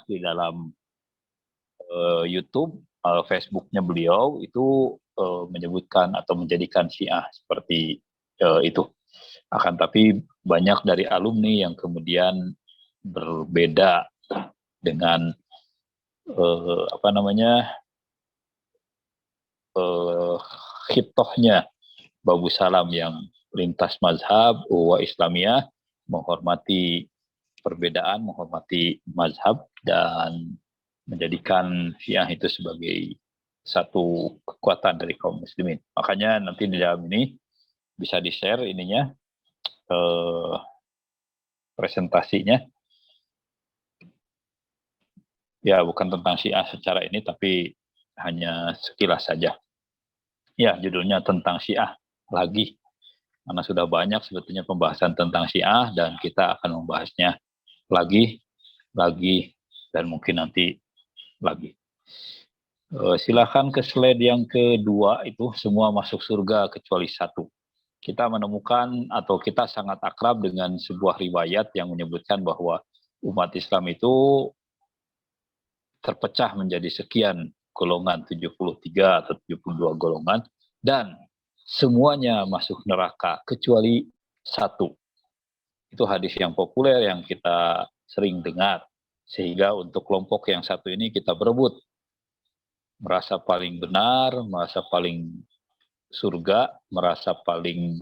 di dalam YouTube, Facebooknya beliau itu menyebutkan atau menjadikan Syiah seperti itu. Akan tapi banyak dari alumni yang kemudian berbeda dengan khitohnya Babu Salam yang lintas mazhab, uwa Islamiyah, menghormati perbedaan, menghormati mazhab, dan menjadikan Syiah itu sebagai satu kekuatan dari kaum muslimin. Makanya nanti di dalam ini bisa di-share ininya, presentasinya. Ya, bukan tentang Syiah secara ini, tapi hanya sekilas saja. Ya, judulnya tentang Syiah lagi. Karena sudah banyak sebetulnya pembahasan tentang Syiah, dan kita akan membahasnya lagi, dan mungkin nanti lagi. Silakan ke slide yang kedua, itu semua masuk surga kecuali satu. Kita menemukan atau kita sangat akrab dengan sebuah riwayat yang menyebutkan bahwa umat Islam itu terpecah menjadi sekian golongan, 73 atau 72 golongan, dan semuanya masuk neraka kecuali satu. Itu hadis yang populer yang kita sering dengar. Sehingga untuk kelompok yang satu ini kita berebut. Merasa paling benar, merasa paling surga, merasa paling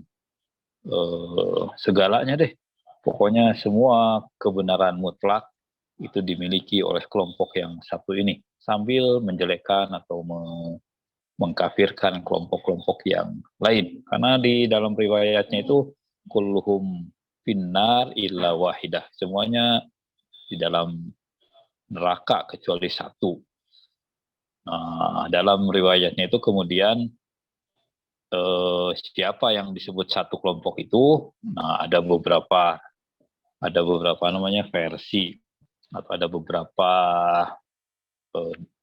segalanya deh. Pokoknya semua kebenaran mutlak itu dimiliki oleh kelompok yang satu ini. Sambil menjelekkan atau mengkafirkan kelompok-kelompok yang lain. Karena di dalam riwayatnya itu kulluhum finnar illa wahidah. Semuanya di dalam neraka kecuali satu. Nah, dalam riwayatnya itu kemudian siapa yang disebut satu kelompok itu? Nah, ada beberapa namanya versi atau ada beberapa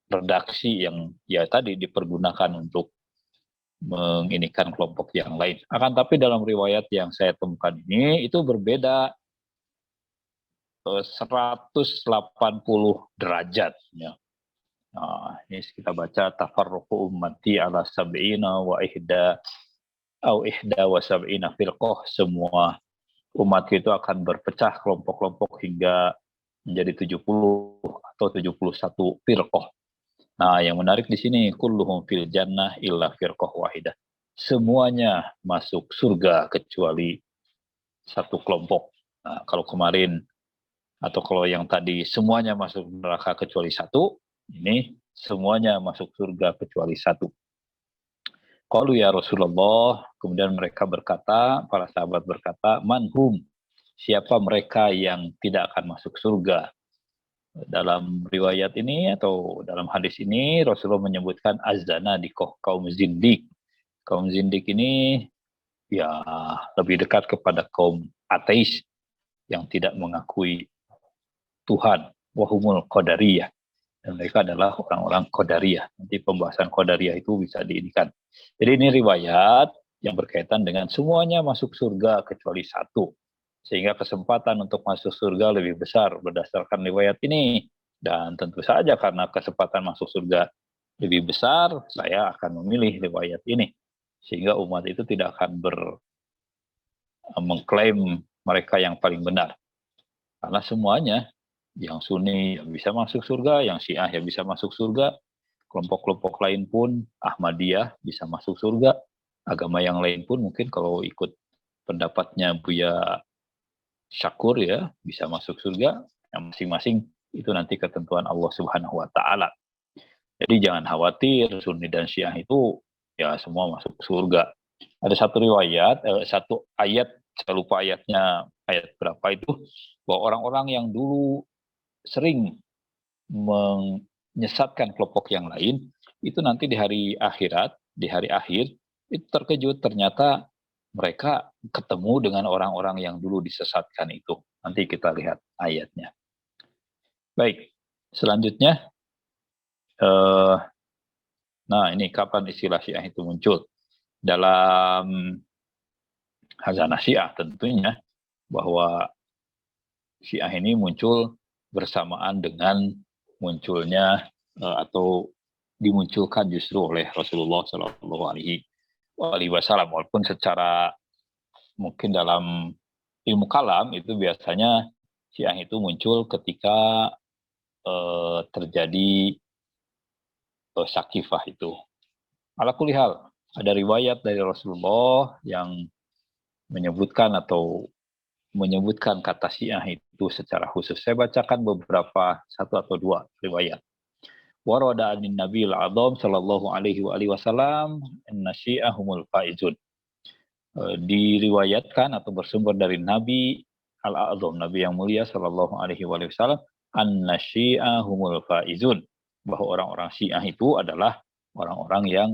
redaksi yang ya tadi dipergunakan untuk menginikan kelompok yang lain. Akan tapi dalam riwayat yang saya temukan ini itu berbeda 180 derajat. Ya. Nah, ini kita baca tafarruqu ummati ala sab'ina wa ihda wa sab'ina firqah. Semua umat itu akan berpecah kelompok-kelompok hingga menjadi 70 atau 71 firqah. Nah, yang menarik di sini kulluhum fil jannah illa firqah wahidah. Semuanya masuk surga kecuali satu kelompok. Nah, kalau kemarin atau kalau yang tadi semuanya masuk neraka kecuali satu, ini semuanya masuk surga kecuali satu. Qalu ya Rasulullah, kemudian mereka berkata, para sahabat berkata, manhum, siapa mereka yang tidak akan masuk surga? Dalam riwayat ini atau dalam hadis ini Rasulullah menyebutkan az-zanadiqah, kaum zindik. Kaum zindik ini ya lebih dekat kepada kaum ateis yang tidak mengakui Tuhan, wahumul qadariyah. Dan mereka adalah orang-orang qadariyah. Nanti pembahasan qadariyah itu bisa diinikan. Jadi ini riwayat yang berkaitan dengan semuanya masuk surga kecuali satu. Sehingga kesempatan untuk masuk surga lebih besar berdasarkan riwayat ini. Dan tentu saja karena kesempatan masuk surga lebih besar, saya akan memilih riwayat ini. Sehingga umat itu tidak akan mengklaim mereka yang paling benar. Karena semuanya, yang Sunni yang bisa masuk surga, yang Syiah yang bisa masuk surga, kelompok-kelompok lain pun, Ahmadiyah bisa masuk surga, agama yang lain pun mungkin kalau ikut pendapatnya Buya Syakur ya, bisa masuk surga, yang masing-masing itu nanti ketentuan Allah Subhanahu wa Ta'ala. Jadi jangan khawatir, Sunni dan Syiah itu ya semua masuk surga. Ada satu riwayat, satu ayat, saya lupa ayatnya, ayat berapa itu, bahwa orang-orang yang dulu sering menyesatkan kelompok yang lain, itu nanti di hari akhirat, di hari akhir, itu terkejut ternyata mereka ketemu dengan orang-orang yang dulu disesatkan itu. Nanti kita lihat ayatnya. Baik, selanjutnya, nah ini kapan istilah Syiah itu muncul? Dalam Khazanah Syiah tentunya, bahwa Syiah ini muncul bersamaan dengan munculnya atau dimunculkan justru oleh Rasulullah Shallallahu Alaihi Wasallam. Walaupun secara mungkin dalam ilmu kalam itu biasanya Syiah itu muncul ketika terjadi Sakifah itu. Ala kulli hal, ada riwayat dari Rasulullah yang menyebutkan kata Syiah itu secara khusus. Saya bacakan beberapa, satu atau dua riwayat. Warada anin Nabiul Adzam sallallahu alaihi wasallam anna Syiahumul faizun. Diriwayatkan atau bersumber dari Nabi Al-A'zam, Nabi yang mulia sallallahu alaihi wasallam, anna Syiahumul faizun, bahwa orang-orang Syiah itu adalah orang-orang yang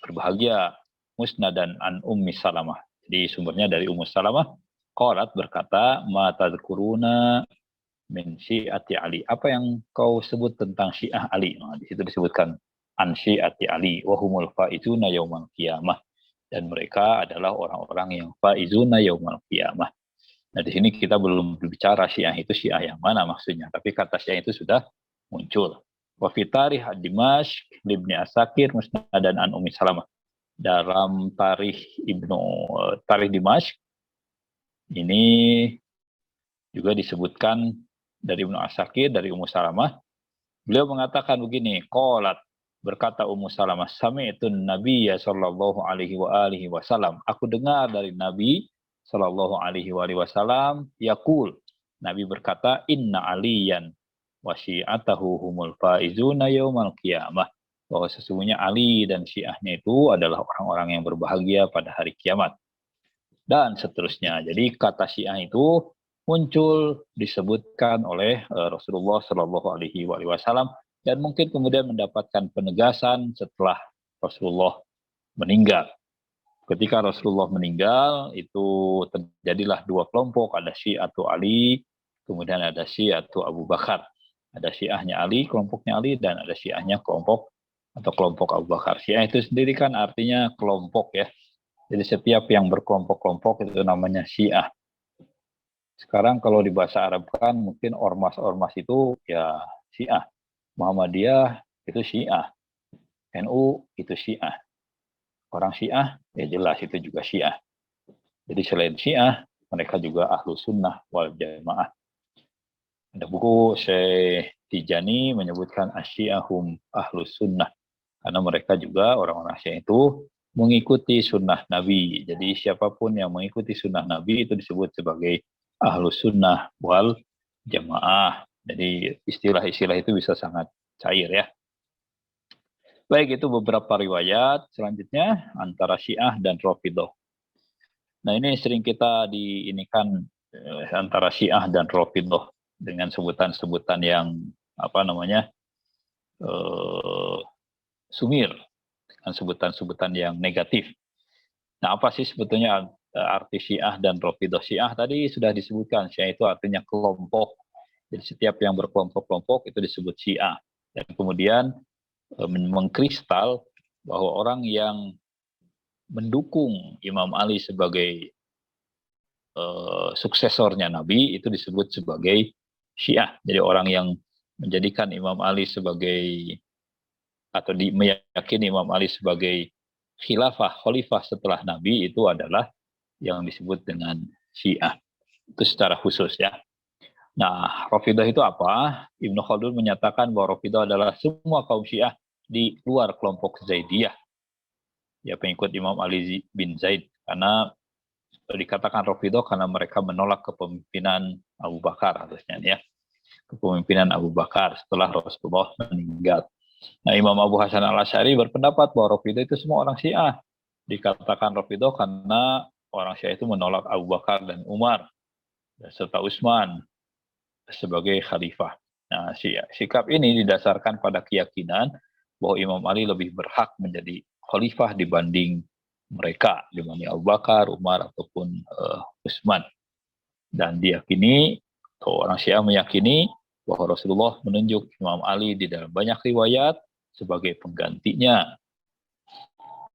berbahagia. Musnadan an Ummi Salamah. Jadi sumbernya dari Ummu Salamah. Qalat berkata, ma tadhkuruna min syi'ati Ali. Apa yang kau sebut tentang Syiah Ali? Nah, di situ disebutkan an syi'ati Ali wa humul faizuna yaumal qiyamah. Dan mereka adalah orang-orang yang faizuna yaumal qiyamah. Nah, di sini kita belum berbicara Syiah itu Syiah yang mana maksudnya, tapi kata Syiah itu sudah muncul. Wa fi tarikh Dimashq Ibnu Asakir musnadan an Ummi Salamah. Dalam tarikh Dimashq ini juga disebutkan dari Ibnu Asakir, dari Ummu Salamah. Beliau mengatakan begini, qalat, berkata Ummu Salamah, sami'tun Nabiyya sallallahu alaihi wasallam. Aku dengar dari Nabi sallallahu alaihi wasallam yaqul. Nabi berkata, inna aliyan wa syi'atahu humul faizuna yaumal qiyamah. Bahwa sesungguhnya Ali dan Syiahnya itu adalah orang-orang yang berbahagia pada hari kiamat. Dan seterusnya. Jadi kata Syiah itu muncul disebutkan oleh Rasulullah Shallallahu Alaihi Wasallam dan mungkin kemudian mendapatkan penegasan setelah Rasulullah meninggal. Ketika Rasulullah meninggal itu terjadilah dua kelompok, ada Syi'atu Ali, kemudian ada Syi'atu Abu Bakar. Ada Syiahnya Ali, kelompoknya Ali, dan ada Syiahnya kelompok Abu Bakar. Syiah itu sendiri kan artinya kelompok ya. Jadi setiap yang berkelompok-kelompok itu namanya Syiah. Sekarang kalau di bahasa Arab kan mungkin ormas-ormas itu ya Syiah. Muhammadiyah itu Syiah. NU itu Syiah. Orang Syiah ya jelas itu juga Syiah. Jadi selain Syiah, mereka juga Ahlu Sunnah wal Jamaah. Ada buku Syekh Tijani menyebutkan Asyiahum Ahlu Sunnah. Karena mereka juga orang-orang Syiah itu mengikuti sunnah Nabi. Jadi siapapun yang mengikuti sunnah Nabi itu disebut sebagai Ahlu Sunnah wal Jamaah. Jadi istilah-istilah itu bisa sangat cair ya. Baik, itu beberapa riwayat. Selanjutnya antara Syiah dan Rafidhah. Nah, ini sering kita diinikan antara Syiah dan Rafidhah dengan sebutan-sebutan yang sumir, dengan sebutan-sebutan yang negatif. Nah, apa sih sebetulnya arti Syiah dan Rafidhah? Syiah tadi sudah disebutkan, Syiah itu artinya kelompok. Jadi setiap yang berkelompok-kelompok itu disebut Syiah. Dan kemudian mengkristal bahwa orang yang mendukung Imam Ali sebagai suksesornya Nabi itu disebut sebagai Syiah. Jadi orang yang menjadikan Imam Ali sebagai atau meyakini Imam Ali sebagai khalifah setelah Nabi itu adalah yang disebut dengan Syiah. Itu secara khusus ya. Nah, Rafidhah itu apa? Ibnu Khaldun menyatakan bahwa Rafidhah adalah semua kaum Syiah di luar kelompok Zaidiyah. Ya, pengikut Imam Ali bin Zaid. Karena dikatakan Rafidhah karena mereka menolak kepemimpinan Abu Bakar harusnya ya. Kepemimpinan Abu Bakar setelah Rasulullah meninggal. Nah, Imam Abu Hasan al-Asy'ari berpendapat bahwa Rafidhah itu semua orang Syiah. Dikatakan Rafidhah karena orang Syiah itu menolak Abu Bakar dan Umar serta Utsman sebagai khalifah. Nah, sikap ini didasarkan pada keyakinan bahwa Imam Ali lebih berhak menjadi khalifah dibanding mereka, dibanding Abu Bakar, Umar, ataupun Utsman. Dan diyakini, atau orang Syiah meyakini bahwa Rasulullah menunjuk Imam Ali di dalam banyak riwayat sebagai penggantinya.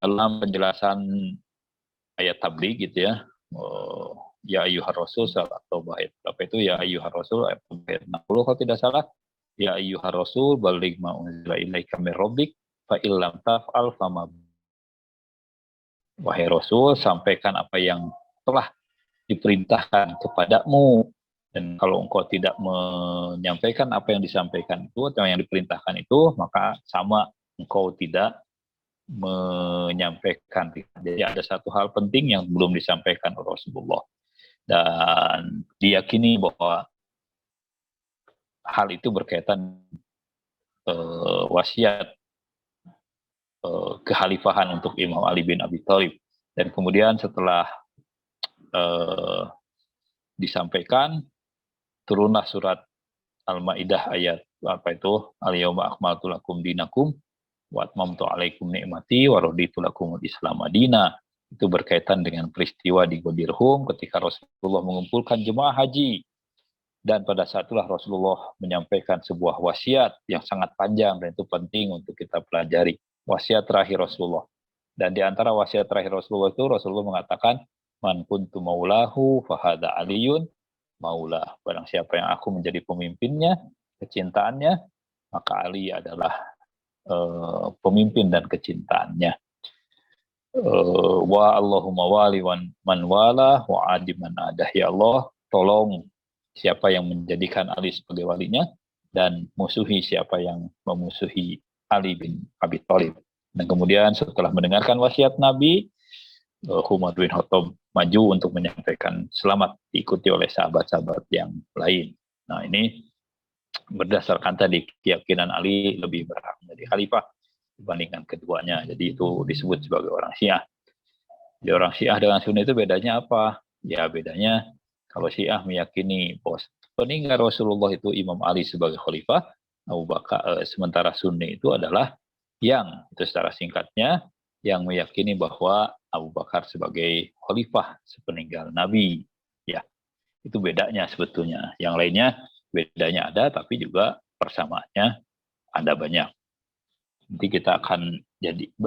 Dalam penjelasan ayat tabligh gitu ya, ya ayyuhar rasul atau ayat apa itu ya ayyuhar rasul ayat 60 kalau tidak salah, ya ayyuhar rasul balligh ma unzila ilaika mir rabbik fa illam taf'al fama. Wahai Rasul, sampaikan apa yang telah diperintahkan kepadamu. Dan kalau engkau tidak menyampaikan apa yang disampaikan itu, atau yang diperintahkan itu, maka sama engkau tidak menyampaikan. Jadi ada satu hal penting yang belum disampaikan oleh Rasulullah. Dan diyakini bahwa hal itu berkaitan wasiat kekhalifahan untuk Imam Ali bin Abi Thalib. Dan kemudian setelah disampaikan, turunlah surat Al-Maidah ayat apa itu? Al-yauma akmaltu lakum dinakum wa atmamtu alaikum ni'mati wa raditu lakumul Islam madina. Itu berkaitan dengan peristiwa di Ghadir Hum ketika Rasulullah mengumpulkan jemaah haji. Dan pada saat itulah Rasulullah menyampaikan sebuah wasiat yang sangat panjang dan itu penting untuk kita pelajari. Wasiat terakhir Rasulullah. Dan di antara wasiat terakhir Rasulullah itu Rasulullah mengatakan, man kuntu maulahu fahada aliyun maulah. Barang siapa yang aku menjadi pemimpinnya, kecintaannya, maka Ali adalah pemimpin dan kecintaannya. Wa Allahumma wali man wala wa adi man adah. Ya Allah, tolong siapa yang menjadikan Ali sebagai walinya dan musuhi siapa yang memusuhi Ali bin Abi Thalib. Dan kemudian setelah mendengarkan wasiat Nabi, Umar bin Khattab maju untuk menyampaikan selamat, diikuti oleh sahabat-sahabat yang lain. Nah, ini berdasarkan tadi keyakinan Ali lebih berhak menjadi khalifah dibandingkan keduanya. Jadi itu disebut sebagai orang Syiah. Jadi orang Syiah dengan Sunni itu bedanya apa? Ya bedanya kalau Syiah meyakini bahwa peninggal Rasulullah itu Imam Ali sebagai khalifah, Abu Bakar, sementara Sunni itu adalah yang, itu secara singkatnya, yang meyakini bahwa Abu Bakar sebagai khalifah sepeninggal Nabi. Ya, itu bedanya sebetulnya. Yang lainnya bedanya ada, tapi juga persamaannya ada banyak. Nanti kita akan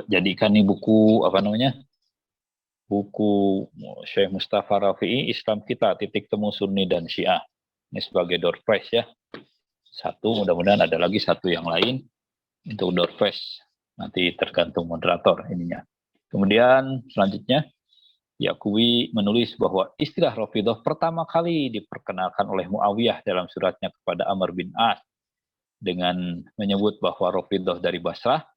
jadikan nih buku apa namanya? Buku Syekh Mustafa Rafi'i, Islam Kita, Titik Temu Sunni dan Syiah. Ini sebagai door prize ya. Satu, mudah-mudahan ada lagi satu yang lain untuk door prize. Nanti tergantung moderator ininya. Kemudian selanjutnya, Ya'qubi menulis bahwa istilah Rafidhah pertama kali diperkenalkan oleh Muawiyah dalam suratnya kepada Amr bin As dengan menyebut bahwa Rafidhah dari Basrah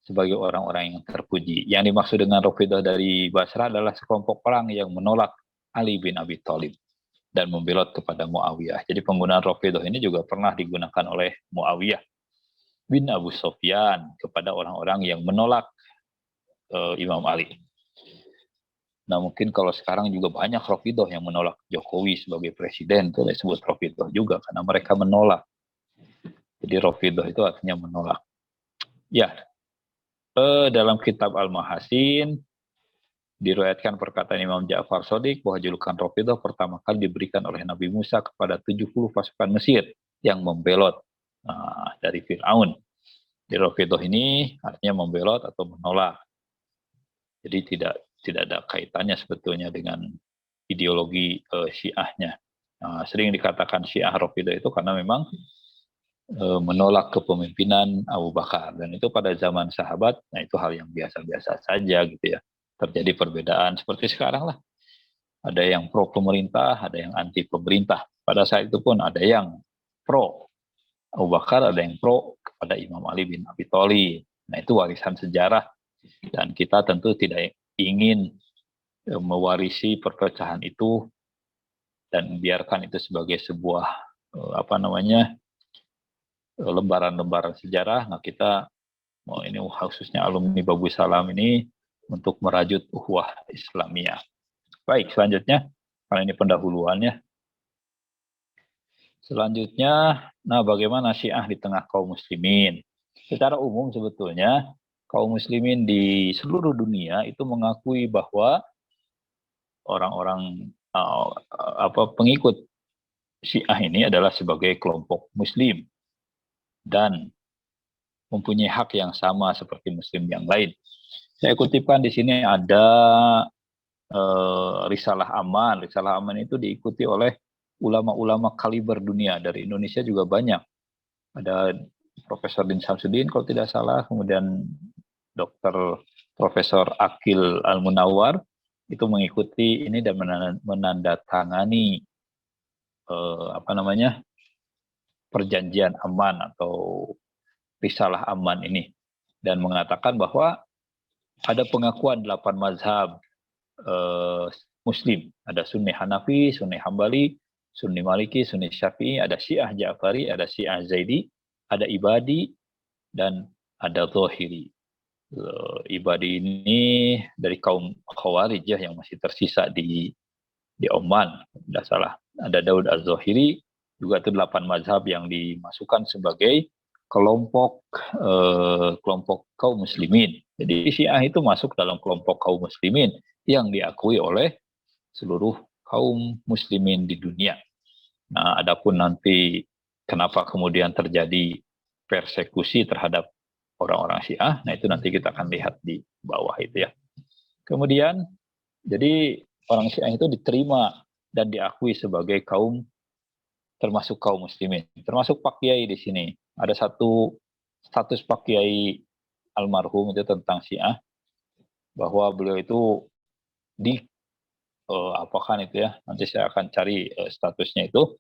sebagai orang-orang yang terpuji. Yang dimaksud dengan Rafidhah dari Basrah adalah sekelompok orang yang menolak Ali bin Abi Thalib dan membelot kepada Muawiyah. Jadi penggunaan Rafidhah ini juga pernah digunakan oleh Muawiyah bin Abu Sufyan kepada orang-orang yang menolak Imam Ali. Nah mungkin kalau sekarang juga banyak Rafidhah yang menolak Jokowi sebagai presiden, itu disebut Rafidhah juga karena mereka menolak. Jadi Rafidhah itu artinya menolak. Ya, dalam kitab Al-Mahasin diriwayatkan perkataan Imam Ja'far Shadiq bahwa julukan Rafidhah pertama kali diberikan oleh Nabi Musa kepada 70 pasukan Mesir yang membelot dari Fir'aun. Di Rafidhah ini artinya membelot atau menolak. Jadi tidak ada kaitannya sebetulnya dengan ideologi Syiahnya. Sering dikatakan Syiah Rafidhah itu karena memang menolak kepemimpinan Abu Bakar. Dan itu pada zaman sahabat, nah itu hal yang biasa-biasa saja gitu ya. Terjadi perbedaan seperti sekarang lah. Ada yang pro pemerintah, ada yang anti pemerintah. Pada saat itu pun ada yang pro Abu Bakar, ada yang pro kepada Imam Ali bin Abi Thalib. Nah itu warisan sejarah dan kita tentu tidak ingin mewarisi perpecahan itu dan biarkan itu sebagai sebuah lembaran-lembaran sejarah. Nah kita ini khususnya alumni Babu Salam ini untuk merajut ukhuwah Islamiyah. Baik, selanjutnya karena ini pendahuluannya. Selanjutnya, nah bagaimana Syiah di tengah kaum muslimin? Secara umum sebetulnya kaum muslimin di seluruh dunia itu mengakui bahwa orang-orang pengikut Syiah ini adalah sebagai kelompok muslim dan mempunyai hak yang sama seperti muslim yang lain. Saya kutipkan di sini ada Risalah Aman. Risalah Aman itu diikuti oleh ulama-ulama kaliber dunia. Dari Indonesia juga banyak. ada Profesor Din Samsudin kalau tidak salah, kemudian Dr. Profesor Akil Al-Munawar itu mengikuti ini dan menandatangani perjanjian aman atau risalah aman ini, dan mengatakan bahwa ada pengakuan 8 mazhab Muslim, ada Sunni Hanafi, Sunni Hambali, Sunni Maliki, Sunni Syafi'i, ada Syiah Ja'fari, ada Syiah Zaidi, ada Ibadi, dan ada Zahiri. Ibadi ini dari kaum Khawarij yang masih tersisa di Oman, tidak salah. Ada Daud Az-Zahiri, juga itu 8 mazhab yang dimasukkan sebagai kelompok kaum muslimin. Jadi Syiah itu masuk dalam kelompok kaum muslimin yang diakui oleh seluruh kaum muslimin di dunia. Nah, adapun nanti kenapa kemudian terjadi persekusi terhadap orang-orang Syiah, nah itu nanti kita akan lihat di bawah itu ya. Kemudian, jadi orang Syiah itu diterima dan diakui sebagai kaum, termasuk kaum muslimin. Termasuk Pak Kiai di sini. Ada satu status Pak Kiai almarhum itu tentang Syiah, bahwa beliau itu apakan itu ya, nanti saya akan cari statusnya itu.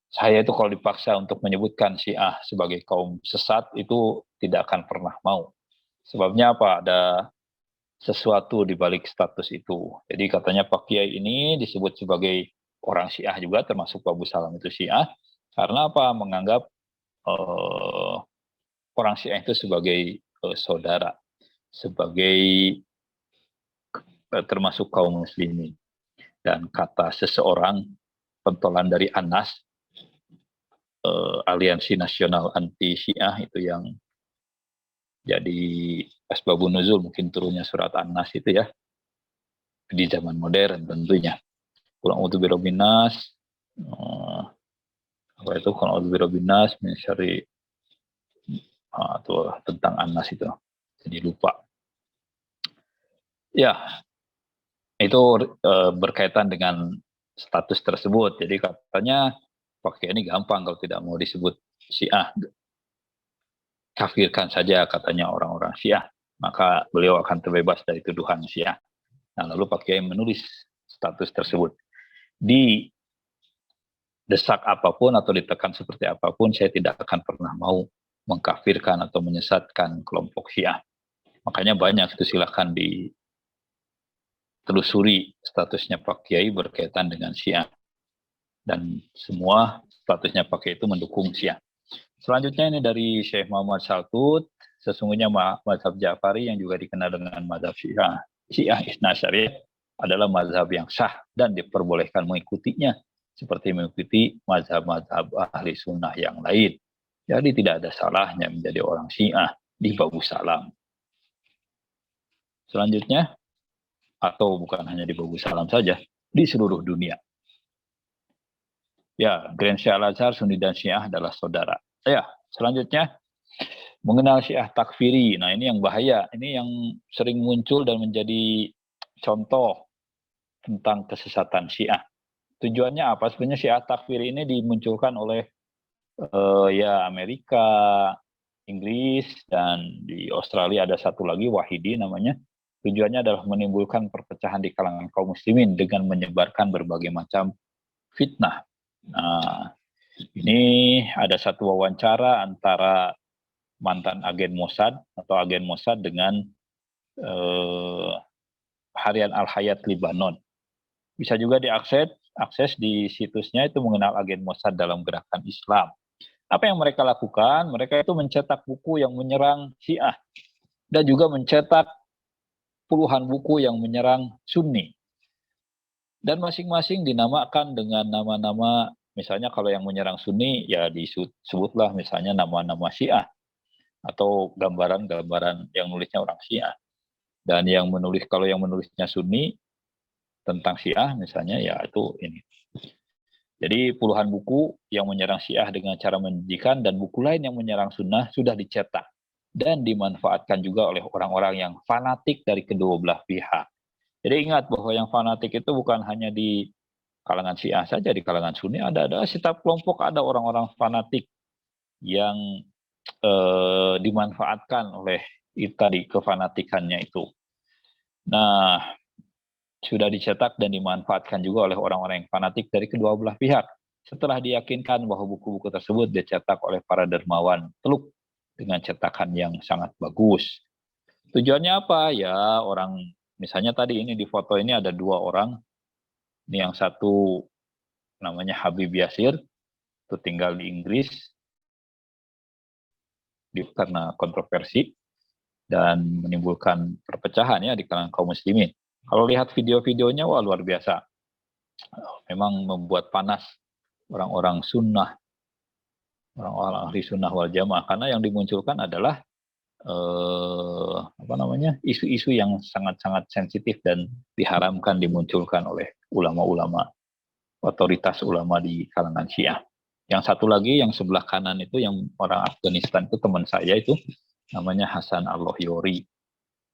Saya itu kalau dipaksa untuk menyebutkan Syiah sebagai kaum sesat itu tidak akan pernah mau. Sebabnya apa? Ada sesuatu di balik status itu. Jadi katanya Pak Kiai ini disebut sebagai orang Syiah juga, termasuk Pak Abu Salam itu Syiah, karena apa? Menganggap orang Syiah itu sebagai saudara, sebagai termasuk kaum muslimin. Dan kata seseorang, pentolan dari Anas, Aliansi Nasional Anti Syiah itu yang jadi asbabun nuzul, mungkin turunnya surat An-Nas itu ya, di zaman modern tentunya. Qul a'udzu birabbin nas, apa itu qul a'udzu birabbin nas min syarri atau tentang An-Nas itu. Jadi lupa. Ya, itu berkaitan dengan status tersebut. Jadi katanya pakai ini gampang kalau tidak mau disebut Syiah. Kafirkan saja katanya orang-orang Syiah, maka beliau akan terbebas dari tuduhan Syiah. Nah, lalu Pak Kiai menulis status tersebut. Di desak apapun atau ditekan seperti apapun, saya tidak akan pernah mau mengkafirkan atau menyesatkan kelompok Syiah. Makanya banyak itu, silahkan ditelusuri statusnya Pak Kiai berkaitan dengan Syiah. Dan semua statusnya Pak Kiai itu mendukung Syiah. Selanjutnya ini dari Syekh Muhammad Saltut, sesungguhnya mazhab Ja'fari yang juga dikenal dengan mazhab Syiah Isna Syariah adalah mazhab yang sah dan diperbolehkan mengikutinya seperti mengikuti mazhab-mazhab ahli sunnah yang lain. Jadi tidak ada salahnya menjadi orang Syiah di Babu Salam. Selanjutnya, atau bukan hanya di Babu Salam saja, di seluruh dunia. Ya, Grand Syiah Al-Azhar, Sunni dan Syiah adalah saudara. Ya, selanjutnya mengenal Syiah takfiri. Nah, ini yang bahaya. Ini yang sering muncul dan menjadi contoh tentang kesesatan Syiah. Tujuannya apa? Sebenarnya Syiah takfiri ini dimunculkan oleh Amerika, Inggris, dan di Australia ada satu lagi Wahidi namanya. Tujuannya adalah menimbulkan perpecahan di kalangan kaum muslimin dengan menyebarkan berbagai macam fitnah. Nah, ini ada satu wawancara antara mantan agen Mossad atau agen Mossad dengan Harian Al-Hayat Libanon. Bisa juga diakses di situsnya, itu mengenal agen Mossad dalam gerakan Islam. Apa yang mereka lakukan? Mereka itu mencetak buku yang menyerang Syiah dan juga mencetak puluhan buku yang menyerang Sunni. Dan masing-masing dinamakan dengan nama-nama. Misalnya kalau yang menyerang Sunni, ya disebutlah misalnya nama-nama Syiah. Atau gambaran-gambaran yang nulisnya orang Syiah. Dan kalau yang menulisnya Sunni, tentang Syiah misalnya, ya itu ini. Jadi puluhan buku yang menyerang Syiah dengan cara menjijikan, dan buku lain yang menyerang Sunnah sudah dicetak. Dan dimanfaatkan juga oleh orang-orang yang fanatik dari kedua belah pihak. Jadi ingat bahwa yang fanatik itu bukan hanya di kalangan Syiah saja, di kalangan Sunni ada setiap kelompok ada orang-orang fanatik yang dimanfaatkan oleh tadi kefanatikannya itu. Nah, sudah dicetak dan dimanfaatkan juga oleh orang-orang yang fanatik dari kedua belah pihak. Setelah diyakinkan bahwa buku-buku tersebut dicetak oleh para dermawan Teluk dengan cetakan yang sangat bagus. Tujuannya apa? Ya, orang misalnya tadi ini di foto ini ada dua orang. Ini yang satu namanya Habib Yasir, itu tinggal di Inggris karena kontroversi dan menimbulkan perpecahan ya di kalangan kaum muslimin. Kalau lihat video-videonya, wah luar biasa. Memang membuat panas orang-orang sunnah, orang-orang ahli sunnah wal jamaah, karena yang dimunculkan adalah isu-isu yang sangat-sangat sensitif dan diharamkan dimunculkan oleh ulama-ulama, otoritas ulama di kalangan Syiah. Yang satu lagi yang sebelah kanan itu yang orang Afghanistan itu teman saya itu namanya Hasan Al-Lahyori.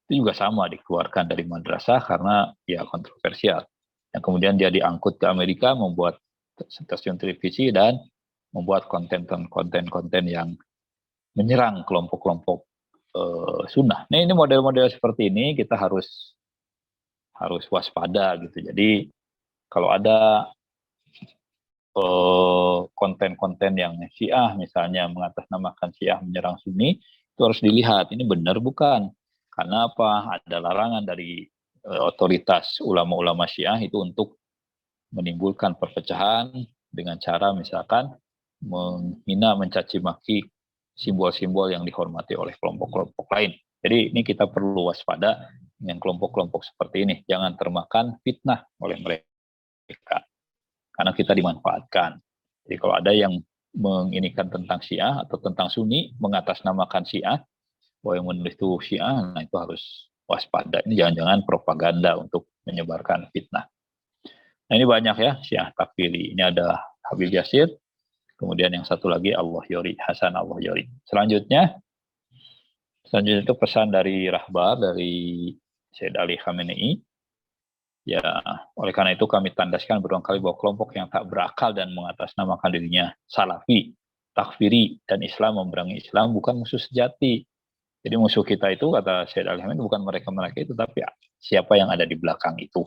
Itu juga sama dikeluarkan dari madrasah karena ya kontroversial. Yang kemudian dia diangkut ke Amerika membuat stasiun televisi dan membuat konten-konten yang menyerang kelompok-kelompok sunnah. Nah, ini model-model seperti ini kita harus waspada gitu. Jadi kalau ada konten-konten yang Syiah misalnya mengatasnamakan Syiah menyerang Sunni, itu harus dilihat ini benar bukan. Karena apa? Ada larangan dari otoritas ulama-ulama Syiah itu untuk menimbulkan perpecahan dengan cara misalkan menghina, mencaci maki simbol-simbol yang dihormati oleh kelompok-kelompok lain. Jadi ini kita perlu waspada dengan kelompok-kelompok seperti ini. Jangan termakan fitnah oleh mereka. Karena kita dimanfaatkan. Jadi kalau ada yang menginikan tentang Syiah atau tentang Sunni, mengatasnamakan Syiah, bahwa yang menulis itu Syiah, nah itu harus waspada. Ini jangan-jangan propaganda untuk menyebarkan fitnah. Nah ini banyak ya, Syiah takfiri. Ini ada Habib Yasir, kemudian yang satu lagi Al-Lahyori, Hasan Al-Lahyori. Selanjutnya itu pesan dari Rahbar, dari Syed Ali Khamenei. Ya, oleh karena itu kami tandaskan berulang kali bahwa kelompok yang tak berakal dan mengatasnamakan dirinya Salafi, takfiri, dan Islam memerangi Islam bukan musuh sejati. Jadi musuh kita itu, kata Syed Ali Khamenei, bukan mereka-mereka itu, tapi siapa yang ada di belakang itu.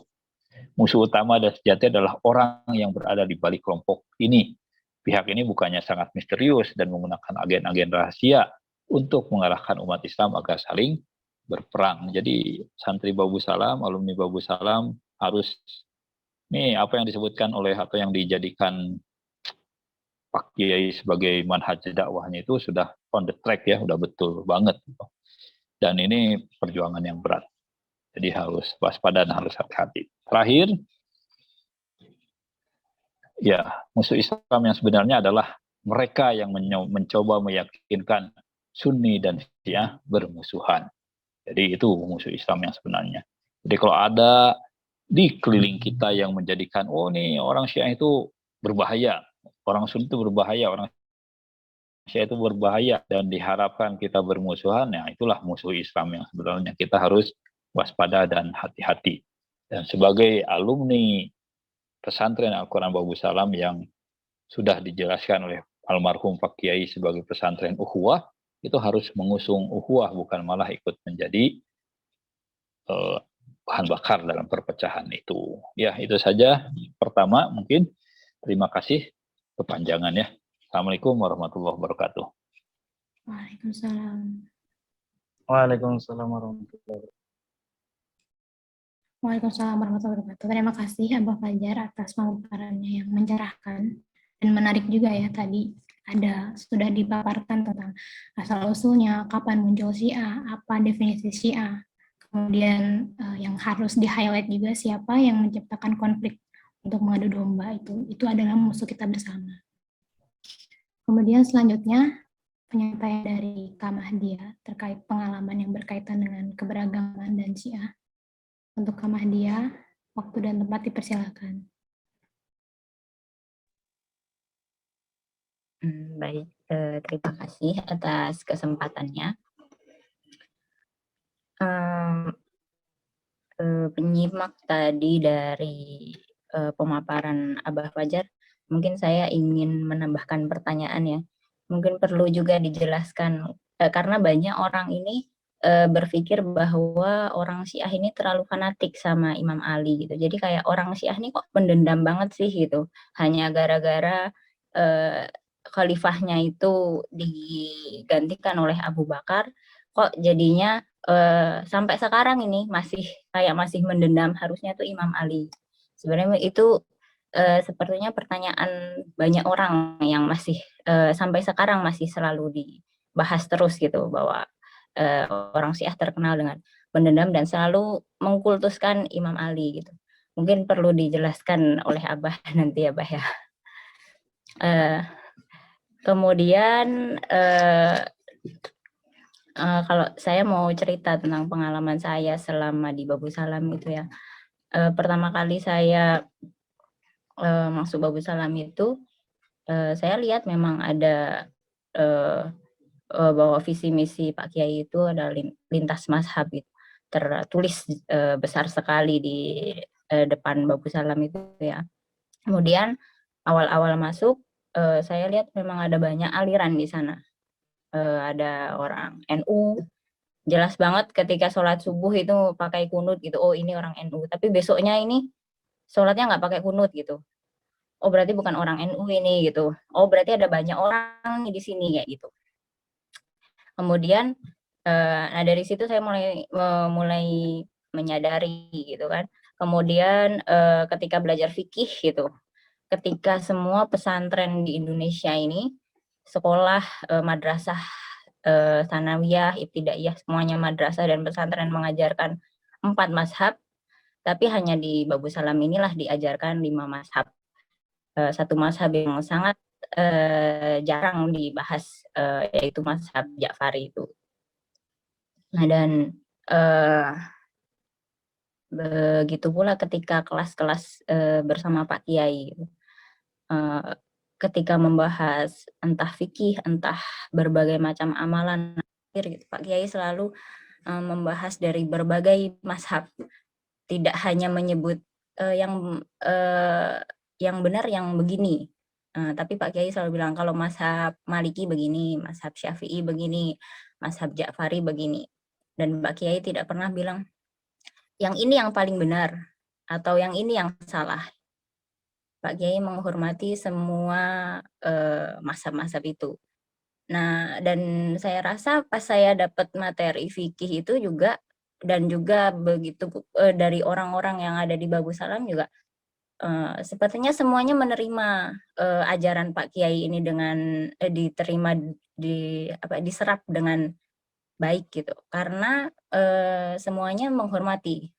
Musuh utama dan sejati adalah orang yang berada di balik kelompok ini. Pihak ini bukannya sangat misterius dan menggunakan agen-agen rahasia untuk mengarahkan umat Islam agar saling berperang. Jadi santri Babu Salam, alumni Babu Salam harus nih apa yang disebutkan oleh atau yang dijadikan Pak Kiai sebagai manhaj dakwahnya itu sudah on the track ya, udah betul banget. Dan ini perjuangan yang berat. Jadi harus waspada dan harus hati-hati. Terakhir, ya musuh Islam yang sebenarnya adalah mereka yang mencoba meyakinkan Sunni dan Syiah bermusuhan. Jadi itu musuh Islam yang sebenarnya. Jadi kalau ada di keliling kita yang menjadikan, oh nih orang Syiah itu berbahaya, orang Sunni itu berbahaya, orang Syiah itu berbahaya, dan diharapkan kita bermusuhan, ya itulah musuh Islam yang sebenarnya. Kita harus waspada dan hati-hati. Dan sebagai alumni pesantren Al-Quran Babu Salam yang sudah dijelaskan oleh almarhum Pak Kiai sebagai pesantren ukhuwah, itu harus mengusung ukhuwah, bukan malah ikut menjadi bahan bakar dalam perpecahan itu. Ya, itu saja. Pertama, mungkin terima kasih kepanjangan ya. Assalamualaikum warahmatullahi wabarakatuh. Waalaikumsalam. Waalaikumsalam warahmatullahi wabarakatuh. Waalaikumsalam warahmatullahi wabarakatuh. Terima kasih Abah Fajar atas pemaparannya yang mencerahkan dan menarik juga ya, tadi sudah dipaparkan tentang asal-usulnya, kapan muncul Syiah, apa definisi Syiah. Kemudian yang harus di-highlight juga siapa yang menciptakan konflik untuk mengadu domba itu adalah musuh kita bersama. Kemudian selanjutnya penyampaian dari Kak Mahdia terkait pengalaman yang berkaitan dengan keberagaman dan Syiah. Untuk Kak Mahdia, waktu dan tempat dipersilakan. Baik, terima kasih atas kesempatannya. Penyimak tadi dari pemaparan Abah Fajar, mungkin saya ingin menambahkan pertanyaan ya. mungkin perlu juga dijelaskan karena banyak orang ini berpikir bahwa orang Syiah ini terlalu fanatik sama Imam Ali gitu. Jadi kayak orang Syiah ini kok pendendam banget sih gitu. Hanya gara-gara khalifahnya itu digantikan oleh Abu Bakar, kok jadinya sampai sekarang ini masih mendendam, harusnya tuh Imam Ali. Sebenarnya itu sepertinya pertanyaan banyak orang yang masih sampai sekarang masih selalu dibahas terus gitu, bahwa orang Syiah terkenal dengan pendendam dan selalu mengkultuskan Imam Ali gitu. Mungkin perlu dijelaskan oleh Abah nanti ya, Abah ya. Kemudian kalau saya mau cerita tentang pengalaman saya selama di Babu Salam itu ya. Pertama kali saya masuk Babu Salam itu, saya lihat memang ada bahwa visi misi Pak Kiai itu adalah lintas mazhab itu. Tertulis besar sekali di depan Babu Salam itu ya. Kemudian awal-awal masuk, saya lihat memang ada banyak aliran di sana. Ada orang NU, jelas banget ketika sholat subuh itu pakai kunut gitu. Oh, ini orang NU. Tapi besoknya ini sholatnya nggak pakai kunut gitu. Oh, berarti bukan orang NU ini gitu. Oh, berarti ada banyak orang di sini kayak gitu. Kemudian nah dari situ saya mulai menyadari gitu kan. Kemudian ketika belajar fikih gitu, ketika semua pesantren di Indonesia ini, sekolah, madrasah, sanawiyah, ibtidaiyah, semuanya madrasah dan pesantren mengajarkan 4 mazhab, tapi hanya di Babu Salam inilah diajarkan 5 mazhab. Satu mazhab yang sangat jarang dibahas, yaitu mazhab Ja'fari itu. Nah, dan begitu pula ketika kelas-kelas bersama Pak Kiai. Ketika membahas entah fikih, entah berbagai macam amalan, Pak Kiai selalu membahas dari berbagai mazhab. Tidak hanya menyebut yang benar yang begini. Tapi Pak Kiai selalu bilang kalau mazhab Maliki begini, mazhab Syafi'i begini, mazhab Ja'fari begini. Dan Pak Kiai tidak pernah bilang yang ini yang paling benar atau yang ini yang salah. Pak Kiai menghormati semua mazhab-mazhab itu. Nah, dan saya rasa pas saya dapat materi fikih itu juga, dan juga begitu dari orang-orang yang ada di Babu Salam juga, sepertinya semuanya menerima ajaran Pak Kiai ini dengan diterima, diserap dengan baik gitu. Karena semuanya menghormati.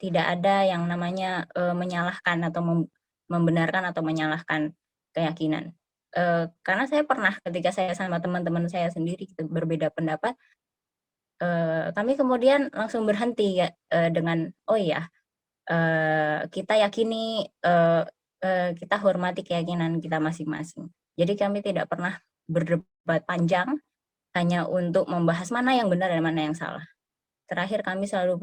Tidak ada yang namanya menyalahkan atau membenarkan atau menyalahkan keyakinan. Karena saya pernah ketika saya sama teman-teman saya sendiri gitu, berbeda pendapat, kami kemudian langsung berhenti ya, dengan oh iya, kita yakini, kita hormati keyakinan kita masing-masing. Jadi kami tidak pernah berdebat panjang hanya untuk membahas mana yang benar dan mana yang salah. Terakhir kami selalu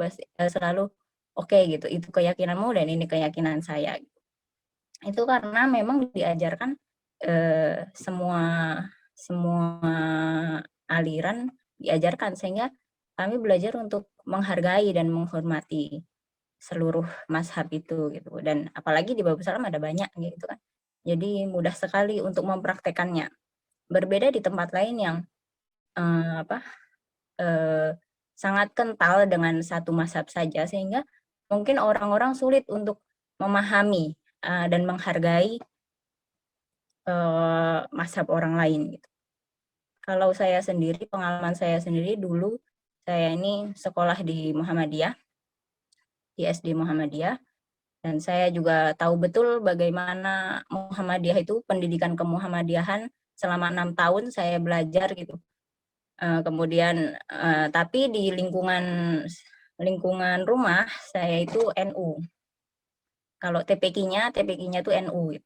oke gitu, itu keyakinanmu dan ini keyakinan saya. Itu karena memang diajarkan semua aliran diajarkan, sehingga kami belajar untuk menghargai dan menghormati seluruh mazhab itu gitu. Dan apalagi di Babu Salam ada banyak gitu kan. Jadi mudah sekali untuk mempraktekannya. Berbeda di tempat lain yang sangat kental dengan satu mazhab saja, sehingga mungkin orang-orang sulit untuk memahami dan menghargai mazhab orang lain gitu. Kalau saya sendiri, pengalaman saya sendiri dulu, saya ini sekolah di Muhammadiyah, di SD Muhammadiyah, dan saya juga tahu betul bagaimana Muhammadiyah itu, pendidikan kemuhammadiyahan selama 6 tahun saya belajar gitu. Kemudian tapi di lingkungan rumah saya itu NU. Kalau TPQ-nya itu NU gitu.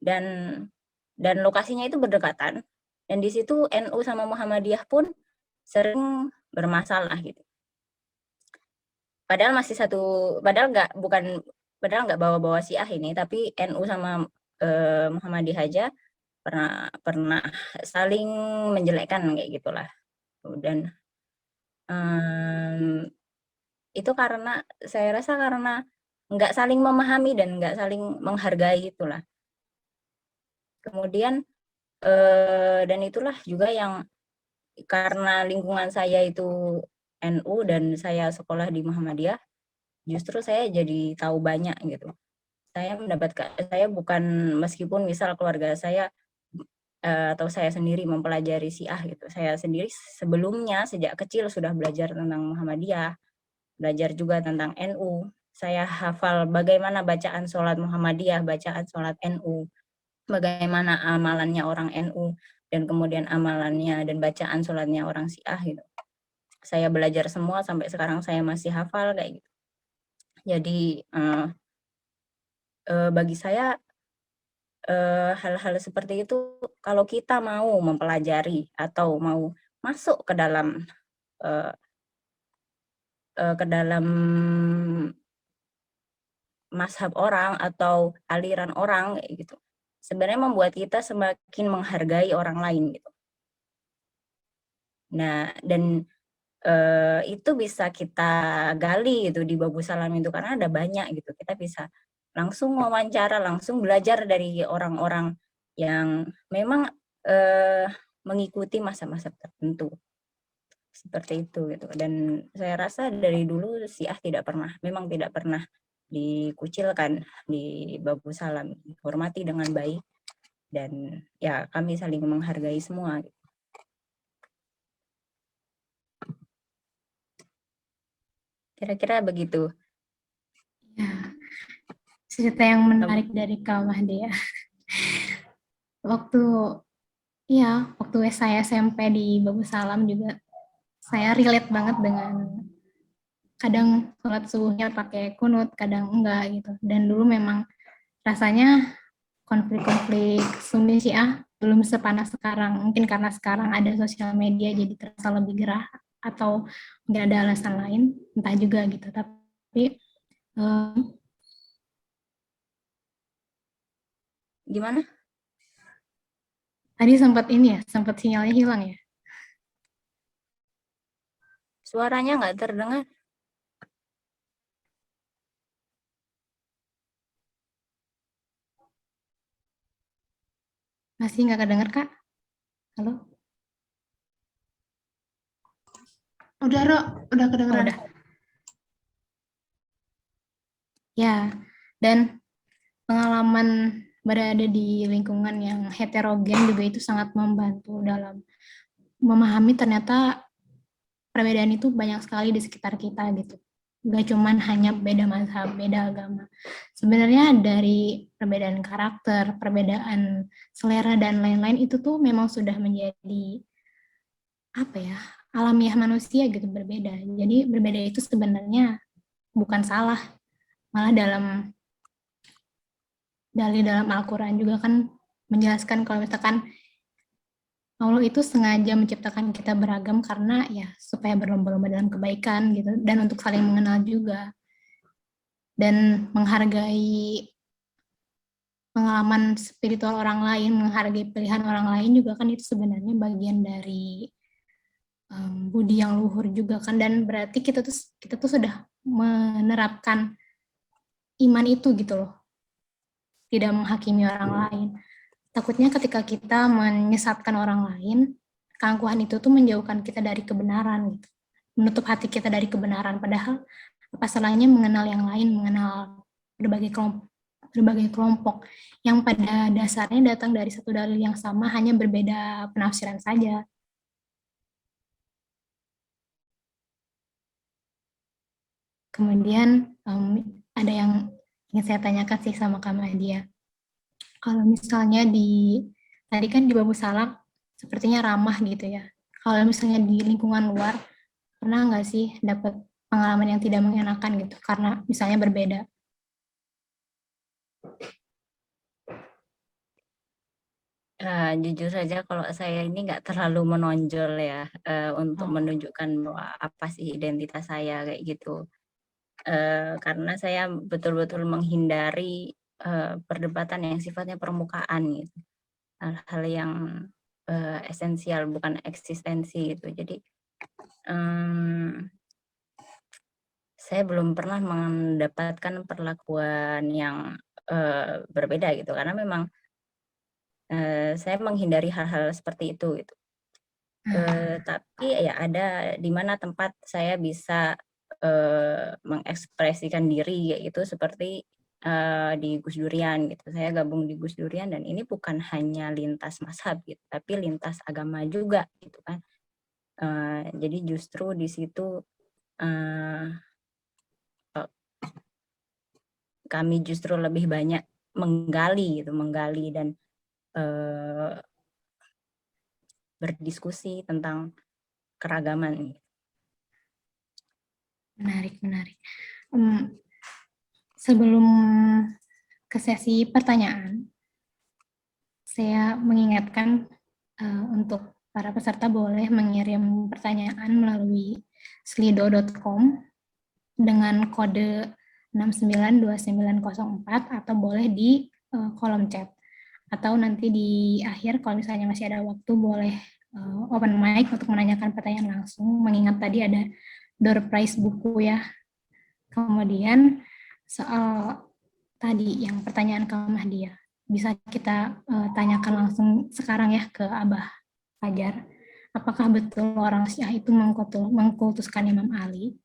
Dan lokasinya itu berdekatan. Dan di situ NU sama Muhammadiyah pun sering bermasalah gitu. Padahal nggak bawa-bawa Syiah ini, tapi NU sama Muhammadiyah aja pernah saling menjelekkan kayak gitulah. Dan itu karena saya rasa karena nggak saling memahami dan nggak saling menghargai itulah. Kemudian dan itulah juga yang karena lingkungan saya itu NU dan saya sekolah di Muhammadiyah, justru saya jadi tahu banyak gitu. Saya bukan, meskipun misal keluarga saya atau saya sendiri mempelajari Syiah gitu. Saya sendiri sebelumnya sejak kecil sudah belajar tentang Muhammadiyah, belajar juga tentang NU. Saya hafal bagaimana bacaan sholat Muhammadiyah, bacaan sholat NU, bagaimana amalannya orang NU, dan kemudian amalannya dan bacaan sholatnya orang Syiah gitu. Saya belajar semua sampai sekarang saya masih hafal kayak gitu. Jadi bagi saya hal-hal seperti itu kalau kita mau mempelajari atau mau masuk ke dalam mazhab orang atau aliran orang kayak gitu, sebenarnya membuat kita semakin menghargai orang lain gitu. Nah, dan itu bisa kita gali gitu di Babu Salam itu karena ada banyak gitu. Kita bisa langsung wawancara, langsung belajar dari orang-orang yang memang mengikuti masa-masa tertentu. Seperti itu gitu. Dan saya rasa dari dulu Syiah memang tidak pernah dikucilkan di Babu Salam, dihormati dengan baik dan ya kami saling menghargai semua gitu. Kira-kira begitu. Ya, cerita yang menarik dari Kak Mahdia. Waktu saya SMP di Babu Salam juga saya relate banget dengan kadang sholat subuhnya pakai kunut, kadang enggak gitu. Dan dulu memang rasanya konflik-konflik Sunni Syiah belum sepanas sekarang. Mungkin karena sekarang ada sosial media jadi terasa lebih gerah atau mungkin ada alasan lain, entah juga gitu. Tapi gimana? Tadi sempat sinyalnya hilang ya? Suaranya nggak terdengar. Masih nggak kedengar, Kak? Halo? Udah, Ro, udah kedengeran. Udah. Ya, dan pengalaman berada di lingkungan yang heterogen juga itu sangat membantu dalam memahami ternyata perbedaan itu banyak sekali di sekitar kita gitu. Gak cuman hanya beda mazhab, beda agama. Sebenarnya dari perbedaan karakter, perbedaan selera, dan lain-lain itu tuh memang sudah menjadi alamiah manusia gitu, berbeda. Jadi berbeda itu sebenarnya bukan salah. Malah dalam Al-Quran juga kan menjelaskan kalau misalkan Allah itu sengaja menciptakan kita beragam karena ya supaya berlomba-lomba dalam kebaikan gitu, dan untuk saling mengenal juga dan menghargai pengalaman spiritual orang lain, menghargai pilihan orang lain juga kan itu sebenarnya bagian dari budi yang luhur juga kan, dan berarti kita tuh sudah menerapkan iman itu gitu loh, tidak menghakimi orang lain. Takutnya ketika kita menyesatkan orang lain, keangkuhan itu tuh menjauhkan kita dari kebenaran gitu, menutup hati kita dari kebenaran, padahal apa salahnya mengenal yang lain, mengenal berbagai kelompok yang pada dasarnya datang dari satu dalil yang sama, hanya berbeda penafsiran saja. Kemudian ada yang ingin saya tanyakan sih sama Kak Mahdia. Kalau misalnya tadi kan di Babu Salam sepertinya ramah gitu ya. Kalau misalnya di lingkungan luar, pernah nggak sih dapat pengalaman yang tidak mengenakan gitu karena misalnya berbeda? Jujur saja kalau saya ini nggak terlalu menonjol ya untuk menunjukkan bahwa apa sih identitas saya kayak gitu. Karena saya betul-betul menghindari perdebatan yang sifatnya permukaan gitu. hal-hal yang esensial, bukan eksistensi gitu. Jadi saya belum pernah mendapatkan perlakuan yang berbeda gitu, karena memang saya menghindari hal-hal seperti itu gitu. Tapi ya ada di mana tempat saya bisa mengekspresikan diri, yaitu seperti di Gus Durian gitu. Saya gabung di Gus Durian dan ini bukan hanya lintas mazhab gitu, tapi lintas agama juga gitu kan. Jadi justru di situ kami justru lebih banyak menggali dan berdiskusi tentang keragaman. Menarik. Sebelum ke sesi pertanyaan, saya mengingatkan untuk para peserta boleh mengirim pertanyaan melalui slido.com dengan kode 692904 atau boleh di kolom chat. Atau nanti di akhir kalau misalnya masih ada waktu boleh open mic untuk menanyakan pertanyaan langsung, mengingat tadi ada door prize buku ya. Kemudian soal tadi yang pertanyaan ke Mahdia, bisa kita tanyakan langsung sekarang ya ke Abah Fajar. Apakah betul orang Syiah itu mengkultuskan Imam Ali?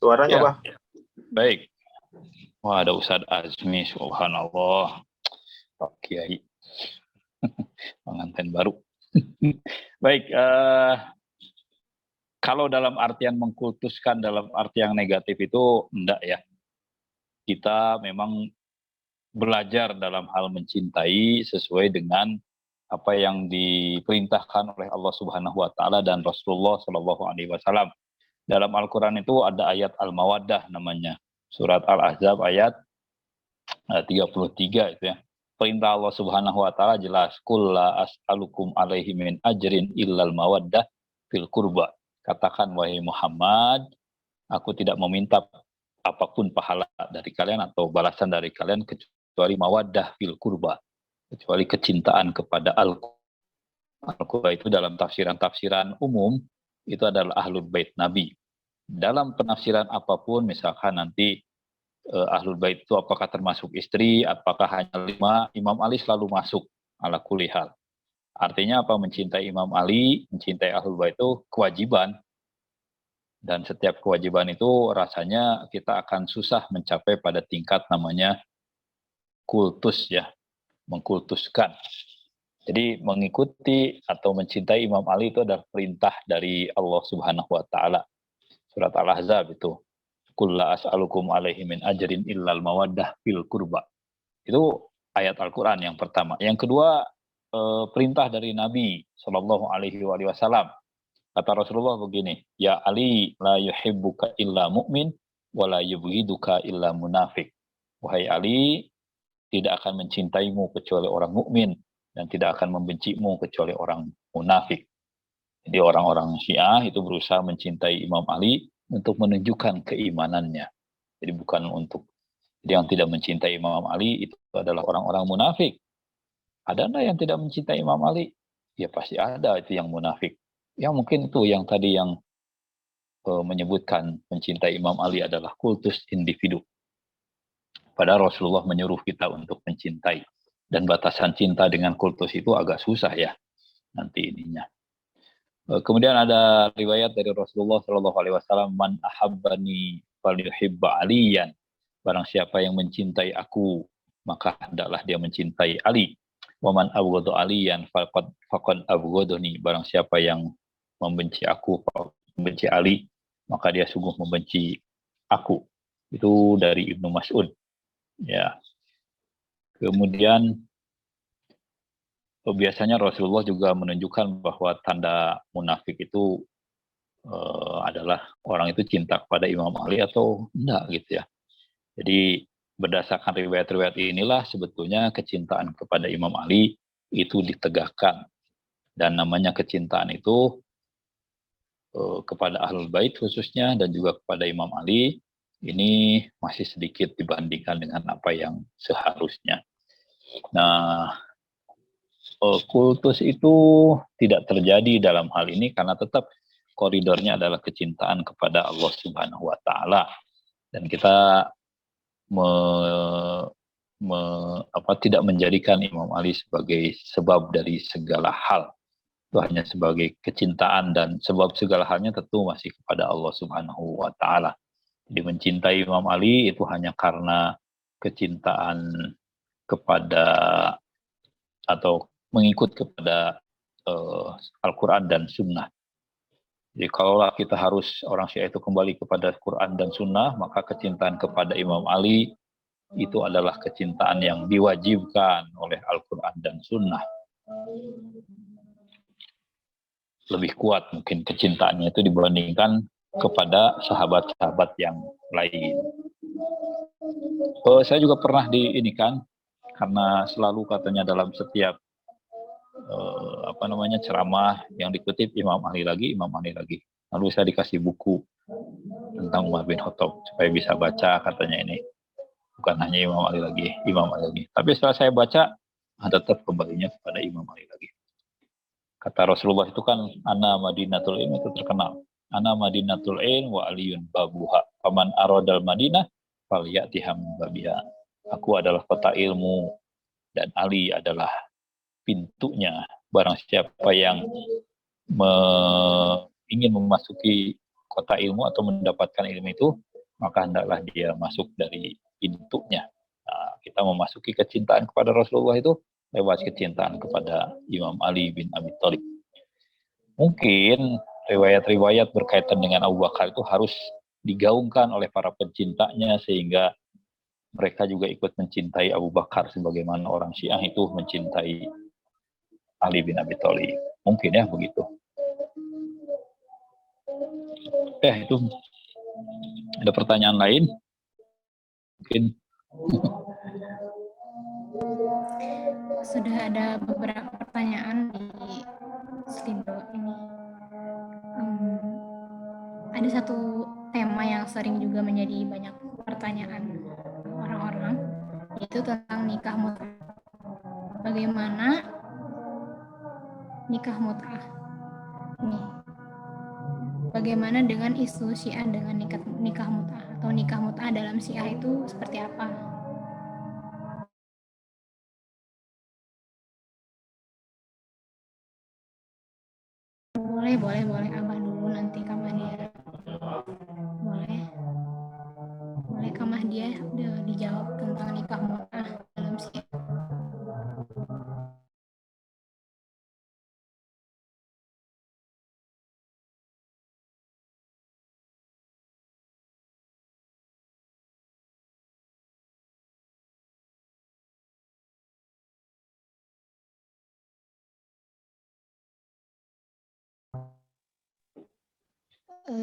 Suaranya, Ya. Pak. Baik. Wah, ada Ustadz Azmi, subhanallah. Pak Kiai. Pengantin baru. Baik, kalau dalam artian mengkultuskan dalam arti yang negatif itu enggak ya. Kita memang belajar dalam hal mencintai sesuai dengan apa yang diperintahkan oleh Allah Subhanahu wa taala dan Rasulullah Shallallahu alaihi wasallam. Dalam Al-Qur'an itu ada ayat Al-Mawaddah namanya. Surat Al-Ahzab ayat 33 itu ya. Perintah Allah Subhanahu wa taala jelas, "Qul la as'alukum alaihi min ajrin illal mawaddah fil qurba." Katakan wahai Muhammad, aku tidak meminta apapun pahala dari kalian atau balasan dari kalian kecuali mawaddah fil qurba, kecuali kecintaan kepada al-qurba itu dalam tafsiran-tafsiran umum itu adalah ahlul bait Nabi. Dalam penafsiran apapun, misalkan nanti ahlul bait itu apakah termasuk istri, apakah hanya 5, Imam Ali selalu masuk ala kulli hal. Artinya apa? Mencintai Imam Ali, mencintai ahlul bait itu kewajiban. Dan setiap kewajiban itu rasanya kita akan susah mencapai pada tingkat namanya kultus ya, mengkultuskan. Jadi mengikuti atau mencintai Imam Ali itu adalah perintah dari Allah Subhanahu wa taala. Surat Al-Ahzab itu. Qul la as'alukum alaihi min ajrin illal mawaddah fil qurba. Itu ayat Al-Qur'an yang pertama. Yang kedua, perintah dari Nabi sallallahu alaihi wasallam. Kata Rasulullah begini, "Ya Ali, la yuhibbuka illa mu'min wa la yubghiduka illa munafik." Wahai Ali, tidak akan mencintaimu kecuali orang mukmin dan tidak akan membencimu kecuali orang munafik. Jadi orang-orang Syiah itu berusaha mencintai Imam Ali untuk menunjukkan keimanannya. Jadi bukan untuk yang tidak mencintai Imam Ali itu adalah orang-orang munafik. Ada enggak yang tidak mencintai Imam Ali? Ya pasti ada itu yang munafik. Yang mungkin itu yang tadi yang menyebutkan mencintai Imam Ali adalah kultus individu. Padahal Rasulullah menyuruh kita untuk mencintai. Dan batasan cinta dengan kultus itu agak susah ya nanti ininya. Kemudian ada riwayat dari Rasulullah Shallallahu Alaihi Wasallam, "Man ahabbani falyuhibba aliyan." Barang siapa yang mencintai aku, maka hendaklah dia mencintai Ali. Wa man abghadu aliyan faqad abghadani. Barang siapa yang membenci aku, membenci Ali, maka dia sungguh membenci aku. Itu dari Ibnu Mas'ud. Ya. Kemudian biasanya Rasulullah juga menunjukkan bahwa tanda munafik itu adalah orang itu cinta kepada Imam Ali atau enggak gitu ya. Jadi berdasarkan riwayat-riwayat inilah sebetulnya kecintaan kepada Imam Ali itu ditegakkan. Dan namanya kecintaan itu kepada Ahlul Bait khususnya dan juga kepada Imam Ali ini masih sedikit dibandingkan dengan apa yang seharusnya. Nah, kultus itu tidak terjadi dalam hal ini karena tetap koridornya adalah kecintaan kepada Allah Subhanahu wa taala. Dan kita tidak menjadikan Imam Ali sebagai sebab dari segala hal. Itu hanya sebagai kecintaan dan sebab segala halnya tentu masih kepada Allah Subhanahu wa taala. Jadi mencintai Imam Ali itu hanya karena kecintaan kepada atau mengikut kepada Al-Quran dan Sunnah. Jadi kalau kita harus orang Syiah itu kembali kepada Quran dan Sunnah, maka kecintaan kepada Imam Ali itu adalah kecintaan yang diwajibkan oleh Al-Quran dan Sunnah. Lebih kuat mungkin kecintaannya itu dibandingkan kepada sahabat-sahabat yang lain. Saya juga pernah karena selalu katanya dalam setiap ceramah yang dikutip Imam Ali lagi. Lalu saya dikasih buku tentang Umar bin Khattab supaya bisa baca katanya ini. Bukan hanya Imam Ali lagi. Tapi setelah saya baca, tetap kembalinya kepada Imam Ali lagi. Kata Rasulullah itu kan, ana madinatul ilm, itu terkenal. Ana madinatul ilm wa aliyun babuha. Faman aradal madinah falyatiham babiha. Aku adalah kota ilmu dan Ali adalah pintunya. Barang siapa yang ingin memasuki kota ilmu atau mendapatkan ilmu itu, maka hendaklah dia masuk dari pintunya. Nah, kita memasuki kecintaan kepada Rasulullah itu lewat kecintaan kepada Imam Ali bin Abi Thalib. Mungkin riwayat-riwayat berkaitan dengan Abu Bakar itu harus digaungkan oleh para pencintanya sehingga mereka juga ikut mencintai Abu Bakar sebagaimana orang Syiah itu mencintai Ali bin Abi Thalib. Mungkin ya begitu. Itu ada pertanyaan lain? Mungkin sudah ada beberapa pertanyaan di Slido ini. Ada satu tema yang sering juga menjadi banyak pertanyaan orang-orang, yaitu tentang nikah mut'ah. Bagaimana nikah mut'ah? Bagaimana dengan isu Syiah dengan nikah mut'ah atau nikah mut'ah dalam Syiah itu seperti apa? Boleh Abah dulu, nanti Kak Mahdia. Boleh Kak Mahdia udah dijawab tentang nikah mut'ah dalam Syiah.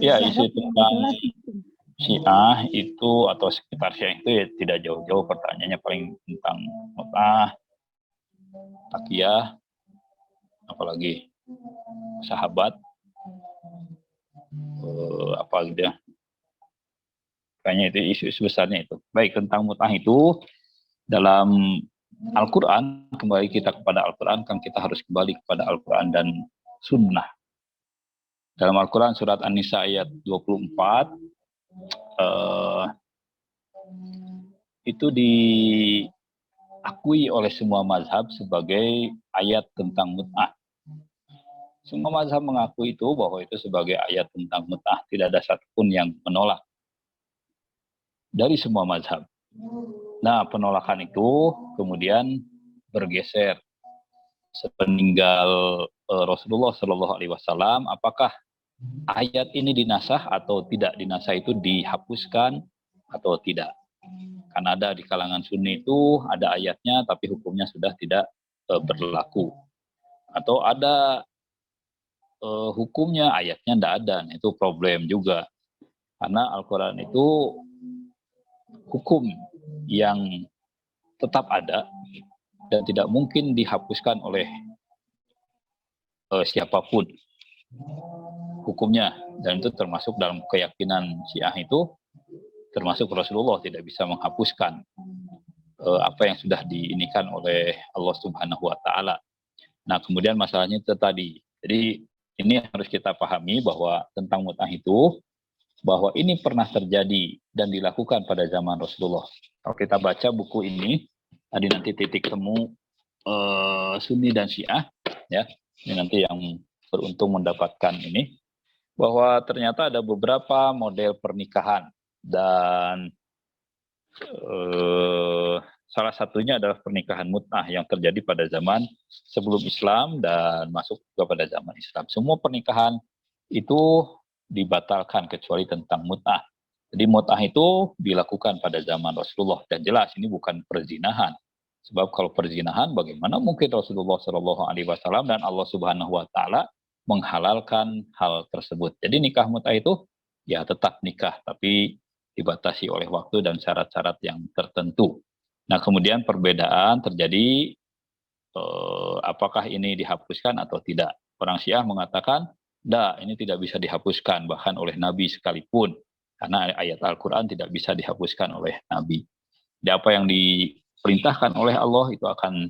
ya isu tentang Syiah itu atau sekitar Syiah itu ya tidak jauh-jauh, pertanyaannya paling tentang mut'ah, takiyah, apalagi sahabat, apa gitu ya. Kayaknya itu isu besarnya itu. Baik, tentang mut'ah itu dalam Al-Quran, kembali kita kepada Al-Quran, kan kita harus kembali kepada Al-Quran dan Sunnah. Dalam Al-Quran surat An-Nisa ayat 24, itu diakui oleh semua mazhab sebagai ayat tentang mut'ah. Semua mazhab mengakui itu bahwa itu sebagai ayat tentang mut'ah. Tidak ada satupun yang menolak dari semua mazhab. Nah, penolakan itu kemudian bergeser sepeninggal Rasulullah Shallallahu Alaihi Wasallam. Apakah ayat ini dinasah atau tidak dinasah, itu dihapuskan atau tidak? Karena ada di kalangan Sunni itu ada ayatnya, tapi hukumnya sudah tidak berlaku. Atau ada hukumnya, ayatnya tidak ada. Nah, itu problem juga. Karena Al-Quran itu hukum yang tetap ada dan tidak mungkin dihapuskan oleh siapapun hukumnya. Dan itu termasuk dalam keyakinan Syiah itu, termasuk Rasulullah tidak bisa menghapuskan apa yang sudah diinikan oleh Allah Subhanahu wa Ta'ala. Nah, kemudian masalahnya itu tadi. Jadi ini harus kita pahami bahwa tentang mut'ah itu, bahwa ini pernah terjadi dan dilakukan pada zaman Rasulullah. Kalau kita baca buku ini, tadi nanti titik temu Sunni dan Syiah, ya, ini nanti yang beruntung mendapatkan ini, bahwa ternyata ada beberapa model pernikahan dan salah satunya adalah pernikahan mut'ah yang terjadi pada zaman sebelum Islam dan masuk juga pada zaman Islam. Semua pernikahan itu dibatalkan kecuali tentang mut'ah. Jadi mut'ah itu dilakukan pada zaman Rasulullah dan jelas ini bukan perzinahan. Sebab kalau perzinahan bagaimana mungkin Rasulullah Shallallahu Alaihi Wasallam dan Allah Subhanahu Wa Taala menghalalkan hal tersebut. Jadi nikah mut'ah itu ya tetap nikah tapi dibatasi oleh waktu dan syarat-syarat yang tertentu. Nah, kemudian perbedaan terjadi apakah ini dihapuskan atau tidak. Orang Syiah mengatakan, "Tidak, ini tidak bisa dihapuskan bahkan oleh Nabi sekalipun." Karena ayat Al-Qur'an tidak bisa dihapuskan oleh Nabi. Jadi apa yang diperintahkan oleh Allah itu akan,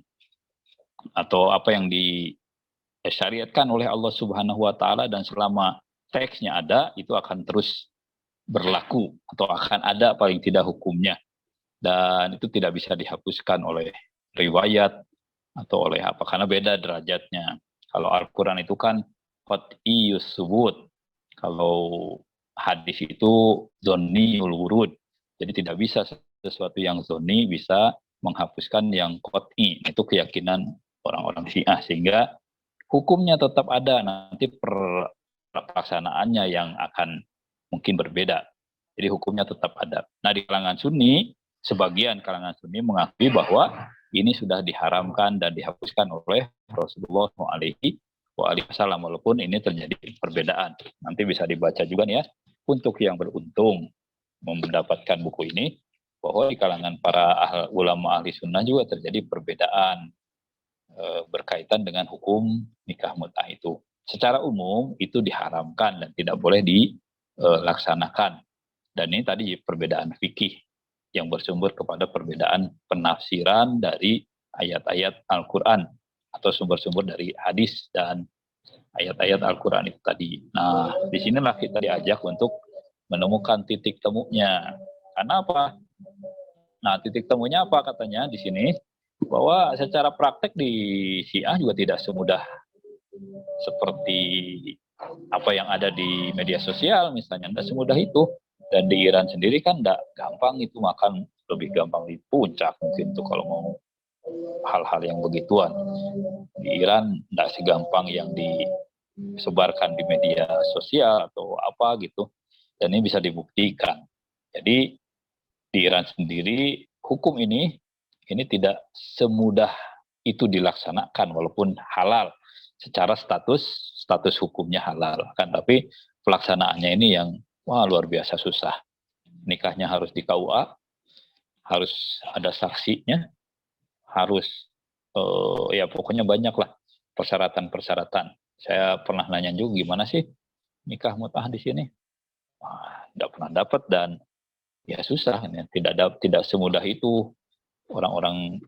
atau apa yang disyariatkan oleh Allah Subhanahu wa Ta'ala dan selama teksnya ada itu akan terus berlaku atau akan ada paling tidak hukumnya, dan itu tidak bisa dihapuskan oleh riwayat atau oleh apa, karena beda derajatnya. Kalau Al-Quran itu kan qat'iyus subut, kalau hadis itu zonniyul wurud, jadi tidak bisa sesuatu yang zonni bisa menghapuskan yang qat'i. Itu keyakinan orang-orang Syiah, sehingga hukumnya tetap ada, nanti pelaksanaannya yang akan mungkin berbeda. Jadi hukumnya tetap ada. Nah, di kalangan Sunni, sebagian kalangan Sunni mengakui bahwa ini sudah diharamkan dan dihapuskan oleh Rasulullah SAW, walaupun ini terjadi perbedaan. Nanti bisa dibaca juga nih ya, untuk yang beruntung mendapatkan buku ini, bahwa di kalangan para ulama ahli sunnah juga terjadi perbedaan berkaitan dengan hukum nikah mut'ah itu. Secara umum itu diharamkan dan tidak boleh dilaksanakan. Dan ini tadi perbedaan fikih yang bersumber kepada perbedaan penafsiran dari ayat-ayat Al-Quran atau sumber-sumber dari hadis dan ayat-ayat Al-Quran itu tadi. Nah, disinilah kita diajak untuk menemukan titik temunya. Karena apa? Nah, titik temunya apa katanya di sini? Bahwa secara praktek di Syiah juga tidak semudah seperti apa yang ada di media sosial misalnya, tidak semudah itu. Dan di Iran sendiri kan tidak gampang itu, makan lebih gampang di puncak mungkin tuh kalau mau hal-hal yang begituan. Di Iran tidak segampang yang disebarkan di media sosial atau apa gitu. Dan ini bisa dibuktikan. Jadi di Iran sendiri hukum ini tidak semudah itu dilaksanakan walaupun halal. Secara status hukumnya halal kan, tapi pelaksanaannya ini yang luar biasa susah. Nikahnya harus di KUA, harus ada saksinya, harus ya pokoknya banyak lah persyaratan-persyaratan. Saya pernah nanya juga gimana sih nikah mut'ah di sini. Tidak pernah dapat dan ya susah. Tidak semudah itu orang-orang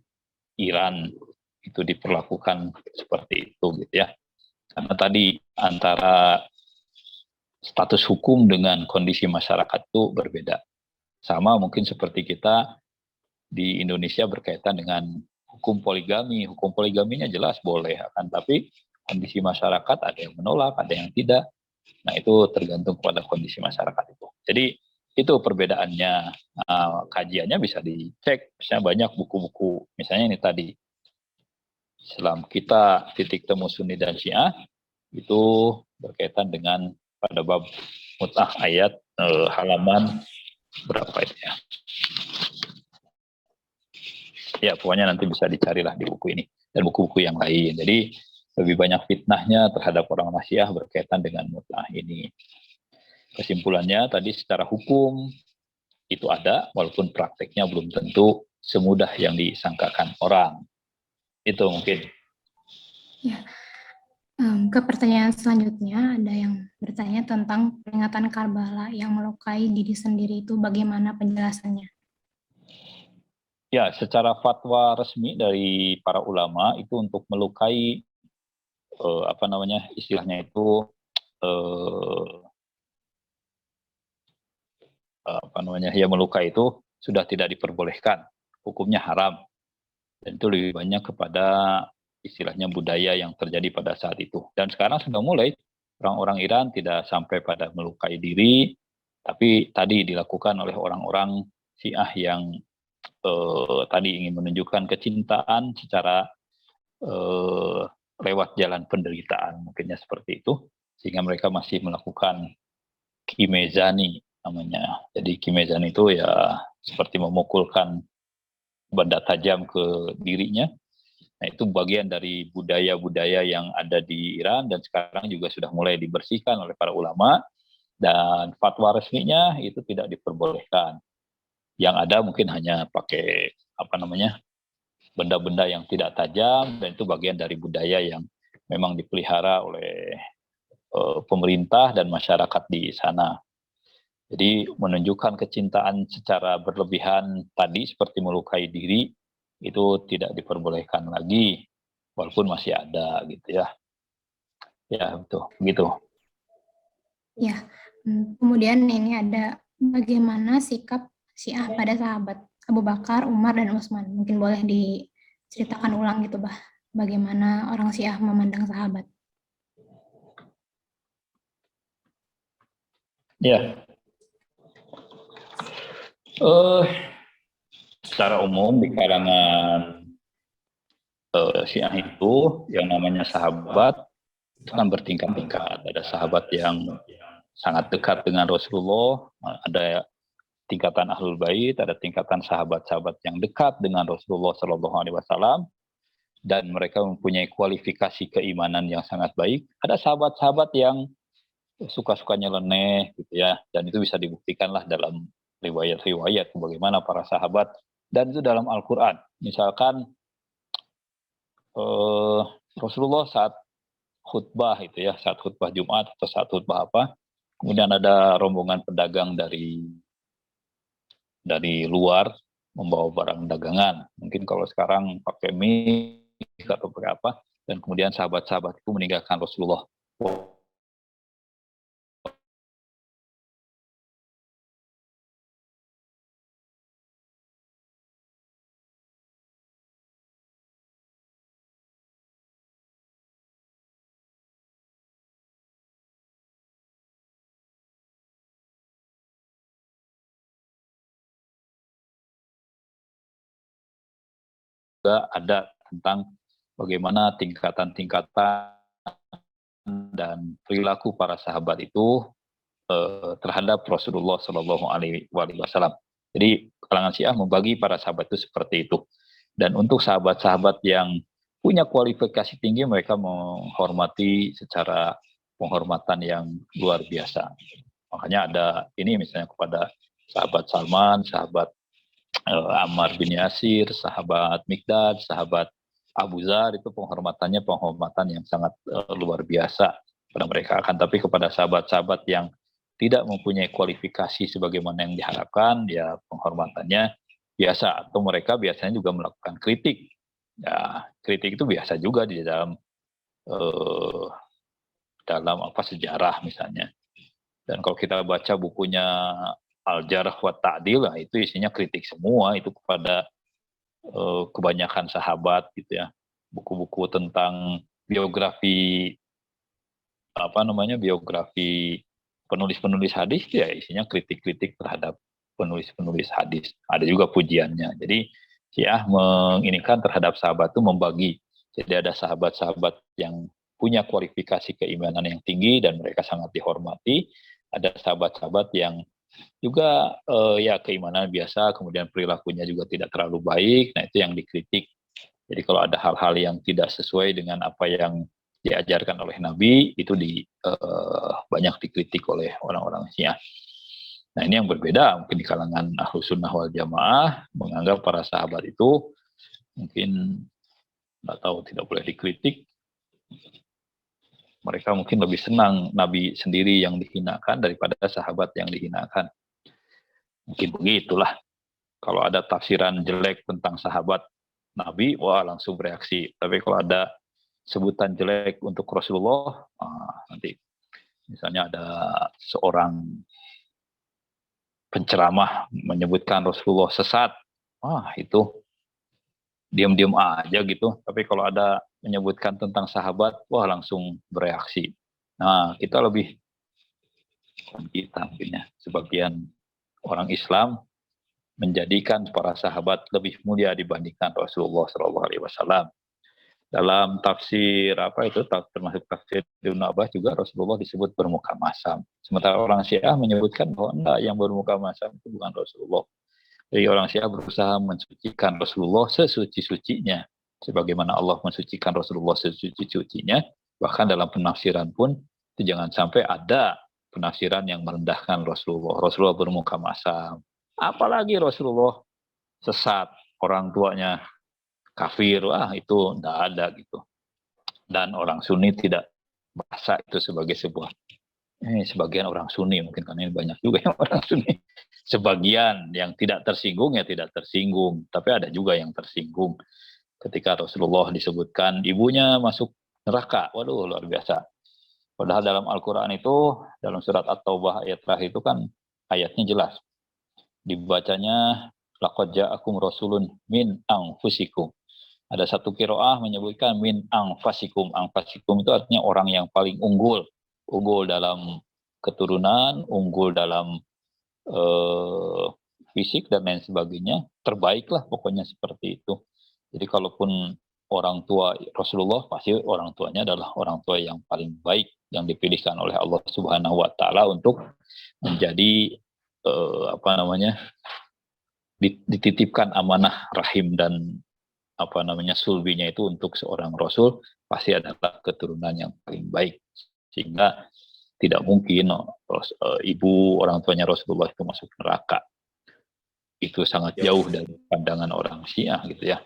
Iran itu diperlakukan seperti itu gitu ya. Karena tadi antara status hukum dengan kondisi masyarakat itu berbeda. Sama mungkin seperti kita di Indonesia berkaitan dengan hukum poligami. Hukum poligaminya jelas boleh, akan tapi kondisi masyarakat ada yang menolak, ada yang tidak. Nah, itu tergantung pada kondisi masyarakat itu. Jadi itu perbedaannya. Kajiannya bisa dicek. Misalnya banyak buku-buku. Misalnya ini tadi, Islam kita titik temu Sunni dan Syiah, itu berkaitan dengan pada bab mut'ah ayat halaman berapa itu ya? Ya, pokoknya nanti bisa dicarilah di buku ini dan buku-buku yang lain. Jadi lebih banyak fitnahnya terhadap orang Syiah berkaitan dengan mut'ah ini. Kesimpulannya tadi secara hukum itu ada, walaupun prakteknya belum tentu semudah yang disangkakan orang. Itu mungkin. Ya. Ke pertanyaan selanjutnya, ada yang bertanya tentang peringatan Karbala yang melukai diri sendiri itu bagaimana penjelasannya? Ya, secara fatwa resmi dari para ulama itu untuk melukai istilahnya itu melukai itu sudah tidak diperbolehkan, hukumnya haram, dan itu lebih banyak kepada istilahnya budaya yang terjadi pada saat itu. Dan sekarang sudah mulai orang-orang Iran tidak sampai pada melukai diri, tapi tadi dilakukan oleh orang-orang Syiah yang tadi ingin menunjukkan kecintaan secara lewat jalan penderitaan, mungkinnya seperti itu, sehingga mereka masih melakukan kimezani namanya. Jadi kimezani itu ya seperti memukulkan benda tajam ke dirinya. Nah, itu bagian dari budaya-budaya yang ada di Iran dan sekarang juga sudah mulai dibersihkan oleh para ulama, dan fatwa resminya itu tidak diperbolehkan. Yang ada mungkin hanya pakai benda-benda yang tidak tajam, dan itu bagian dari budaya yang memang dipelihara oleh pemerintah dan masyarakat di sana. Jadi menunjukkan kecintaan secara berlebihan tadi seperti melukai diri itu tidak diperbolehkan lagi, walaupun masih ada gitu ya. Ya, begitu. Ya, kemudian ini ada bagaimana sikap Syiah pada sahabat Abu Bakar, Umar, dan Utsman. Mungkin boleh diceritakan ulang gitu, Bah, bagaimana orang Syiah memandang sahabat. Ya. Secara umum di kalangan Syiah itu yang namanya sahabat itu kan bertingkat-tingkat. Ada sahabat yang sangat dekat dengan Rasulullah, ada tingkatan Ahlul Bait, ada tingkatan sahabat-sahabat yang dekat dengan Rasulullah SAW, dan mereka mempunyai kualifikasi keimanan yang sangat baik. Ada sahabat-sahabat yang suka-sukanya leneh gitu ya, dan itu bisa dibuktikanlah dalam riwayat-riwayat bagaimana para sahabat, dan itu dalam Al-Quran. Misalkan Rasulullah saat khutbah itu ya, saat khutbah Jumat atau saat khutbah apa, kemudian ada rombongan pedagang dari luar membawa barang dagangan. Mungkin kalau sekarang pakai mic atau pakai apa, dan kemudian sahabat-sahabat itu meninggalkan Rasulullah. Juga ada tentang bagaimana tingkatan-tingkatan dan perilaku para sahabat itu terhadap Rasulullah Shallallahu Alaihi Wasallam. Jadi kalangan Syiah membagi para sahabat itu seperti itu. Dan untuk sahabat-sahabat yang punya kualifikasi tinggi, mereka menghormati secara penghormatan yang luar biasa. Makanya ada ini misalnya kepada sahabat Salman, sahabat Ammar bin Yasir, sahabat Mikdad, sahabat Abu Dzar, itu penghormatannya penghormatan yang sangat luar biasa pada mereka. Akan tapi kepada sahabat-sahabat yang tidak mempunyai kualifikasi sebagaimana yang diharapkan, ya penghormatannya biasa, atau mereka biasanya juga melakukan kritik. Ya, kritik itu biasa juga di dalam sejarah misalnya. Dan kalau kita baca bukunya Al-Jarh wa Ta'dil, itu isinya kritik semua itu kepada kebanyakan sahabat gitu ya. Buku-buku tentang biografi biografi penulis-penulis hadis, ya isinya kritik-kritik terhadap penulis-penulis hadis. Ada juga pujiannya. Jadi Syiah menginikan terhadap sahabat itu membagi. Jadi ada sahabat-sahabat yang punya kualifikasi keimanan yang tinggi dan mereka sangat dihormati. Ada sahabat-sahabat yang juga keimanan biasa, kemudian perilakunya juga tidak terlalu baik. Nah, itu yang dikritik. Jadi kalau ada hal-hal yang tidak sesuai dengan apa yang diajarkan oleh Nabi itu banyak dikritik oleh orang-orang Syiah. Nah, ini yang berbeda mungkin di kalangan Ahlus Sunnah wal Jamaah menganggap para sahabat itu mungkin nggak tahu, tidak boleh dikritik. Mereka mungkin lebih senang Nabi sendiri yang dihinakan daripada sahabat yang dihinakan. Mungkin begitulah. Kalau ada tafsiran jelek tentang sahabat Nabi, wah langsung bereaksi. Tapi kalau ada sebutan jelek untuk Rasulullah, nanti misalnya ada seorang penceramah menyebutkan Rasulullah sesat, itu diam-diam aja gitu. Tapi kalau ada menyebutkan tentang sahabat, wah langsung bereaksi. Nah, kita lebih, sebagian orang Islam menjadikan para sahabat lebih mulia dibandingkan Rasulullah SAW. Dalam tafsir termasuk tafsir Ibnu Abbas juga Rasulullah disebut bermuka masam. Sementara orang Syiah menyebutkan bahwa enggak, yang bermuka masam itu bukan Rasulullah. Jadi orang Syiah berusaha mensucikan Rasulullah sesuci-sucinya. Sebagaimana Allah mensucikan Rasulullah sesuci-sucinya, bahkan dalam penafsiran pun itu jangan sampai ada penafsiran yang merendahkan Rasulullah. Rasulullah bermuka masam. Apalagi Rasulullah sesat, orang tuanya kafir, itu tidak ada gitu. Dan orang Sunni tidak merasa itu sebagai sebuah, sebagian orang Sunni, mungkin karena ini banyak juga yang orang Sunni, sebagian yang tidak tersinggung ya tidak tersinggung, tapi ada juga yang tersinggung ketika Rasulullah disebutkan ibunya masuk neraka. Waduh, luar biasa. Padahal dalam Al-Quran itu, dalam surat At-Taubah ayat terakhir itu kan ayatnya jelas. Dibacanya laqad ja'akum rasulun min anfusikum. Ada satu qiraah menyebutkan min anfasikum. Anfasikum itu artinya orang yang paling unggul. Unggul dalam keturunan, unggul dalam fisik dan lain sebagainya. Terbaiklah pokoknya seperti itu. Jadi kalaupun orang tua Rasulullah, pasti orang tuanya adalah orang tua yang paling baik yang dipilihkan oleh Allah Subhanahu wa taala untuk menjadi dititipkan amanah rahim dan sulbinya itu untuk seorang rasul, pasti adalah keturunan yang paling baik, sehingga tidak mungkin ibu orang tuanya Rasulullah itu masuk neraka. Itu sangat jauh dari pandangan orang Syiah gitu ya.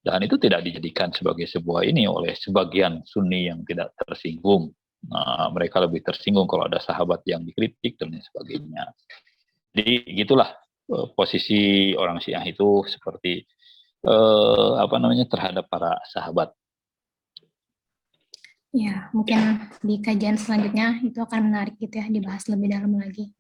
Dan itu tidak dijadikan sebagai sebuah oleh sebagian Sunni yang tidak tersinggung. Mereka lebih tersinggung kalau ada sahabat yang dikritik dan lain sebagainya. Jadi gitulah posisi orang Syiah itu seperti terhadap para sahabat. Ya, mungkin di kajian selanjutnya itu akan menarik gitu ya, dibahas lebih dalam lagi.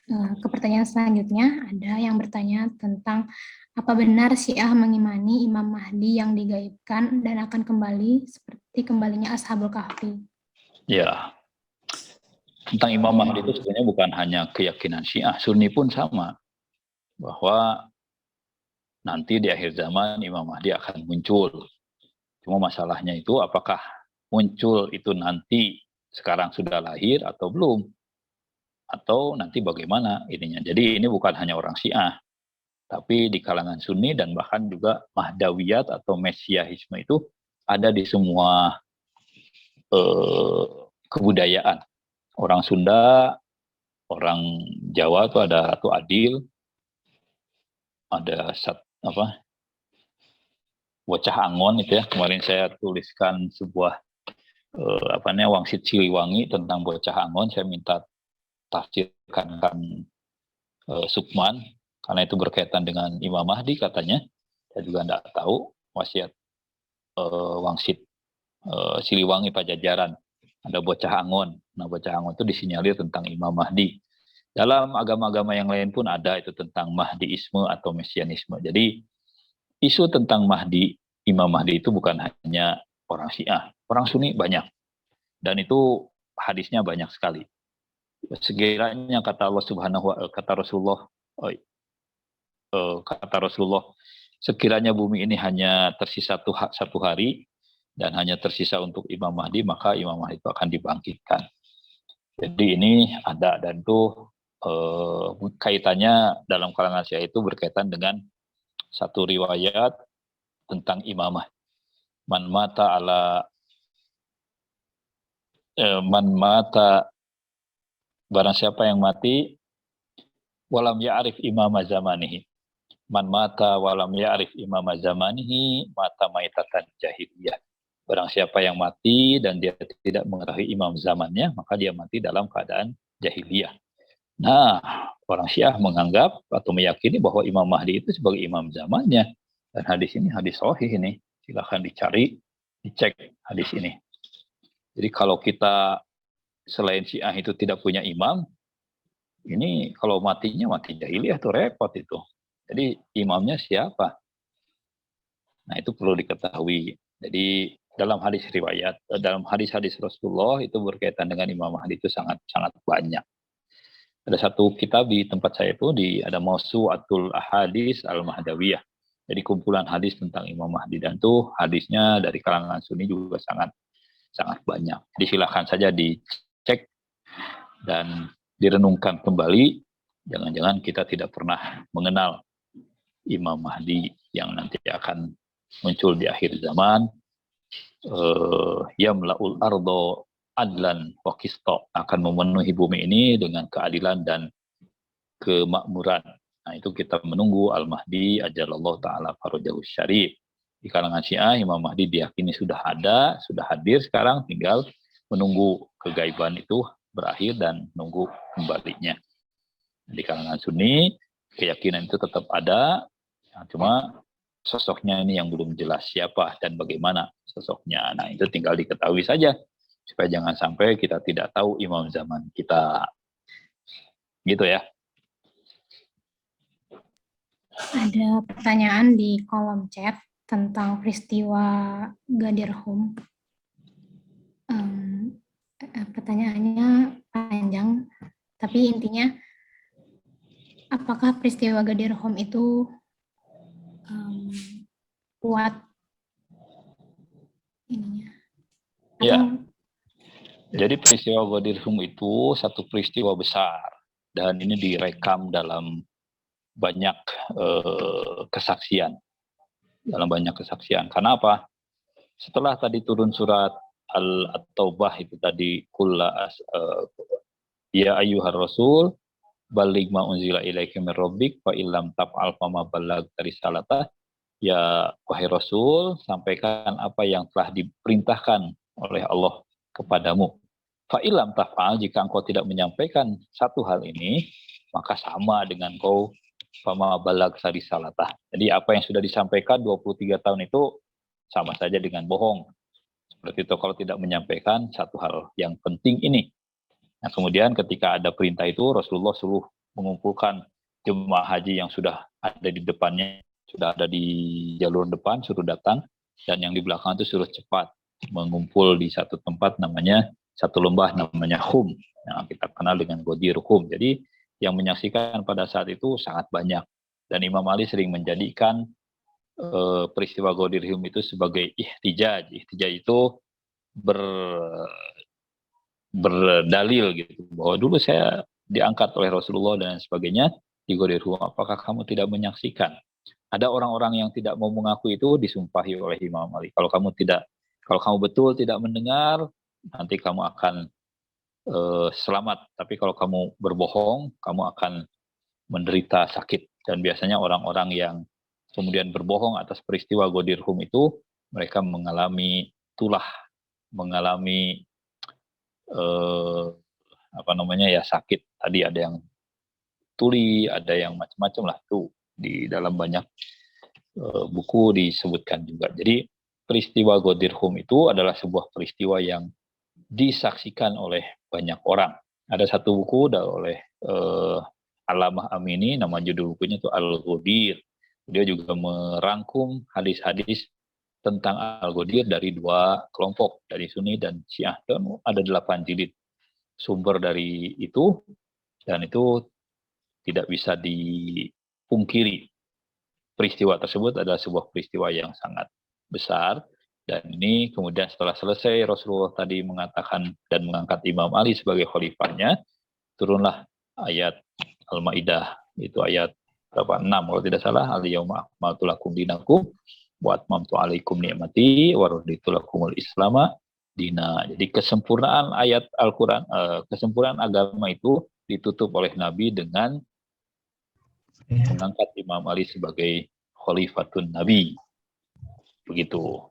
Ke pertanyaan selanjutnya ada yang bertanya tentang apa benar Syiah mengimani Imam Mahdi yang digaibkan dan akan kembali seperti kembalinya Ashabul Kahfi? Ya, tentang Imam Mahdi itu sebenarnya bukan hanya keyakinan Syiah, Sunni pun sama, bahwa nanti di akhir zaman Imam Mahdi akan muncul. Cuma masalahnya itu apakah muncul itu nanti sekarang sudah lahir atau belum, atau nanti bagaimana ininya. Jadi ini bukan hanya orang Syiah, tapi di kalangan Sunni dan bahkan juga Mahdawiyat atau Mesiahisme itu ada di semua kebudayaan. Orang Sunda, orang Jawa itu ada Ratu Adil, ada Bocah Angon itu ya. Kemarin saya tuliskan sebuah Wangsit Siliwangi tentang Bocah Angon. Saya minta tafsirkan Sukman karena itu berkaitan dengan Imam Mahdi katanya. Saya juga tidak tahu wasiat Wangsit Siliwangi Pajajaran. Ada Bocah Angon. Nah, Bocah Angon itu disinyalir tentang Imam Mahdi. Dalam agama-agama yang lain pun ada itu tentang Mahdiisme atau Mesianisme. Jadi isu tentang Mahdi, Imam Mahdi itu bukan hanya orang Syiah, orang Sunni banyak. Dan itu hadisnya banyak sekali. Sekiranya kata Allah kata Rasulullah, sekiranya bumi ini hanya tersisa satu hari dan hanya tersisa untuk Imam Mahdi, maka Imam Mahdi itu akan dibangkitkan. Jadi ini ada, dan itu kaitannya dalam kalangan Syiah itu berkaitan dengan satu riwayat tentang imamah. Man mata ala man mata, barang siapa yang mati walam ya'rif imama zamanihi. Man mata walam ya'rif imama zamanihi mata maitatan jahiliyah. Barang siapa yang mati dan dia tidak mengetahui imam zamannya, maka dia mati dalam keadaan jahiliyah. Nah, orang Syiah menganggap atau meyakini bahwa Imam Mahdi itu sebagai imam zamannya. Dan hadis ini hadis sahih ini. Silahkan dicari, dicek hadis ini. Jadi kalau kita selain Syiah itu tidak punya imam, ini kalau matinya mati jahiliyah tuh repot itu. Jadi imamnya siapa? Nah, itu perlu diketahui. Jadi dalam hadis riwayat, dalam hadis-hadis Rasulullah itu berkaitan dengan Imam Mahdi itu sangat banyak. Ada satu kitab di tempat saya itu ada Mawsu'atul Ahadits Al-Mahdawiyah. Jadi kumpulan hadis tentang Imam Mahdi, dan tuh hadisnya dari kalangan Sunni juga sangat banyak. Jadi silakan saja dicek dan direnungkan kembali. Jangan-jangan kita tidak pernah mengenal Imam Mahdi yang nanti akan muncul di akhir zaman. Yamla'ul ardo adlan wa qista, akan memenuhi bumi ini dengan keadilan dan kemakmuran. Nah, itu kita menunggu Al-Mahdi ajalallahu ta'ala farajahu syarif. Di kalangan Syiah, Imam Mahdi diyakini sudah ada, sudah hadir, sekarang tinggal menunggu kegaiban itu berakhir dan nunggu kembalinya. Di kalangan Sunni, keyakinan itu tetap ada, cuma sosoknya ini yang belum jelas siapa dan bagaimana sosoknya. Nah, itu tinggal diketahui saja, supaya jangan sampai kita tidak tahu imam zaman kita. Gitu ya. Ada pertanyaan di kolom chat tentang peristiwa Ghadir Hum. Pertanyaannya panjang, tapi intinya, apakah peristiwa Ghadir Hum itu kuat ininya? Ya. Jadi peristiwa Ghadir Hum itu satu peristiwa besar, dan ini direkam dalam banyak kesaksian. Karena apa? Setelah tadi turun surat At-Taubah itu tadi, ya ayyuhar rasul baligh ma unzila ilaika mir rabbik fa illam taf'al fama ballaghta risalatah. Ya wahai Rasul, sampaikan apa yang telah diperintahkan oleh Allah kepadamu. Fa illam taf'al, jika engkau tidak menyampaikan satu hal ini, maka sama dengan kau fama ballaghta risalatah. Jadi apa yang sudah disampaikan 23 tahun itu sama saja dengan bohong. Seperti itu kalau tidak menyampaikan satu hal yang penting ini. Nah, kemudian ketika ada perintah itu, Rasulullah suruh mengumpulkan jemaah haji yang sudah ada di depannya, sudah ada di jalur depan, suruh datang, dan yang di belakang itu suruh cepat mengumpul di satu tempat namanya, satu lembah namanya Hum. Nah, kita kenal dengan Ghadir Hum. Jadi yang menyaksikan pada saat itu sangat banyak. Dan Imam Ali sering menjadikan peristiwa Ghadir Hum itu sebagai ihtijaj. Ihtijaj itu berdalil gitu, bahwa dulu saya diangkat oleh Rasulullah dan sebagainya di Ghadir Hum. Apakah kamu tidak menyaksikan? Ada orang-orang yang tidak mau mengaku itu disumpahi oleh Imam Ali. Kalau kamu betul tidak mendengar, nanti kamu akan selamat. Tapi kalau kamu berbohong, kamu akan menderita sakit. Dan biasanya orang-orang yang kemudian berbohong atas peristiwa Ghadir Hum itu, mereka mengalami sakit. Tadi ada yang tuli, ada yang macam-macam lah tuh. Di dalam banyak buku disebutkan juga. Jadi peristiwa Ghadir Hum itu adalah sebuah peristiwa yang disaksikan oleh banyak orang. Ada satu buku oleh Allamah Amini, nama judul bukunya itu Al-Ghadir. Dia juga merangkum hadis-hadis tentang Al-Ghadir dari dua kelompok, dari Sunni dan Syiah. Dan ada 8 jilid sumber dari itu, dan itu tidak bisa dipungkiri. Peristiwa tersebut adalah sebuah peristiwa yang sangat besar, dan ini kemudian setelah selesai Rasulullah tadi mengatakan dan mengangkat Imam Ali sebagai khalifahnya, turunlah ayat Al-Maidah, itu ayat 6 kalau tidak salah, al-yauma akmaltu lakum dinakum wa atmamtu alaikum ni'mati wa raditu lakumul islama dina. Jadi kesempurnaan ayat Al-Quran, kesempurnaan agama itu ditutup oleh Nabi dengan mengangkat Imam Ali sebagai khalifatun Nabi. Begitu.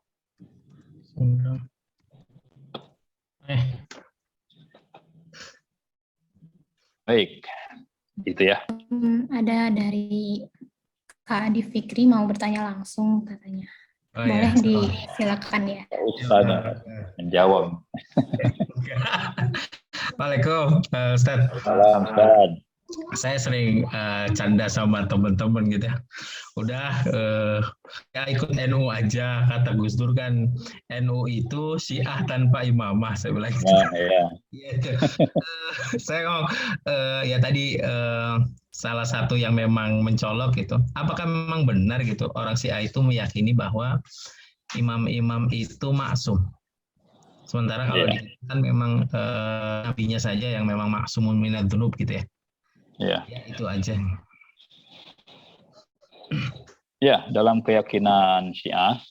Baik, itu ya. Ada dari Kak Adi Fikri mau bertanya langsung katanya. Boleh disilakan ya. Ustaz menjawab. Waalaikumsalam, Ustaz. Salam, Ustaz. Saya sering canda sama teman-teman gitu ya. Udah ya ikut NU aja, kata Gus Dur kan NU itu Syiah tanpa imamah, saya bilang gitu. Nah, ya. Saya ngomong ya tadi salah satu yang memang mencolok gitu. Apakah memang benar gitu orang Syiah itu meyakini bahwa imam-imam itu maksum? Sementara kalau di kita kan memang nabinya saja yang memang maksumun minadz dzunub gitu ya. Ya, itu aja. Ya, dalam keyakinan Syiah,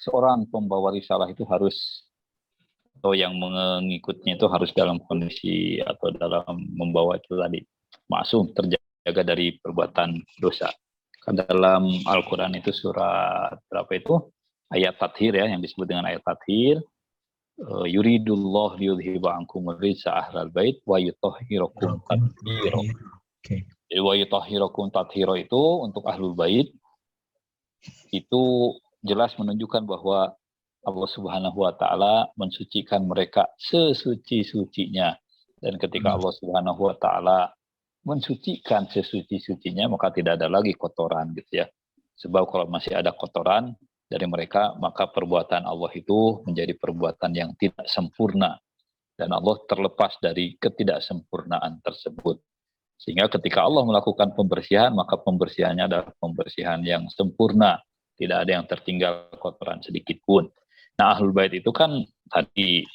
seorang pembawa risalah itu harus, atau yang mengikutnya itu harus dalam kondisi atau dalam membawa itu tadi maksum, terjaga dari perbuatan dosa. Kan dalam Al-Quran itu surat berapa itu? Ayat Tathir ya, yang disebut dengan ayat Tathir. Yuridullah liyudhiba ankum rijsa ahlal bait wa yutahhirakum tathira. Jadi wa yutahhirakum tathira itu untuk ahlul bait itu jelas menunjukkan bahwa Allah Subhanahu wa taala mensucikan mereka sesuci-sucinya, dan ketika Allah Subhanahu wa taala mensucikan sesuci-sucinya maka tidak ada lagi kotoran gitu ya. Sebab kalau masih ada kotoran dari mereka, maka perbuatan Allah itu menjadi perbuatan yang tidak sempurna. Dan Allah terlepas dari ketidaksempurnaan tersebut. Sehingga ketika Allah melakukan pembersihan, maka pembersihannya adalah pembersihan yang sempurna. Tidak ada yang tertinggal kotoran sedikit pun. Nah, Ahlul Bait itu kan tadi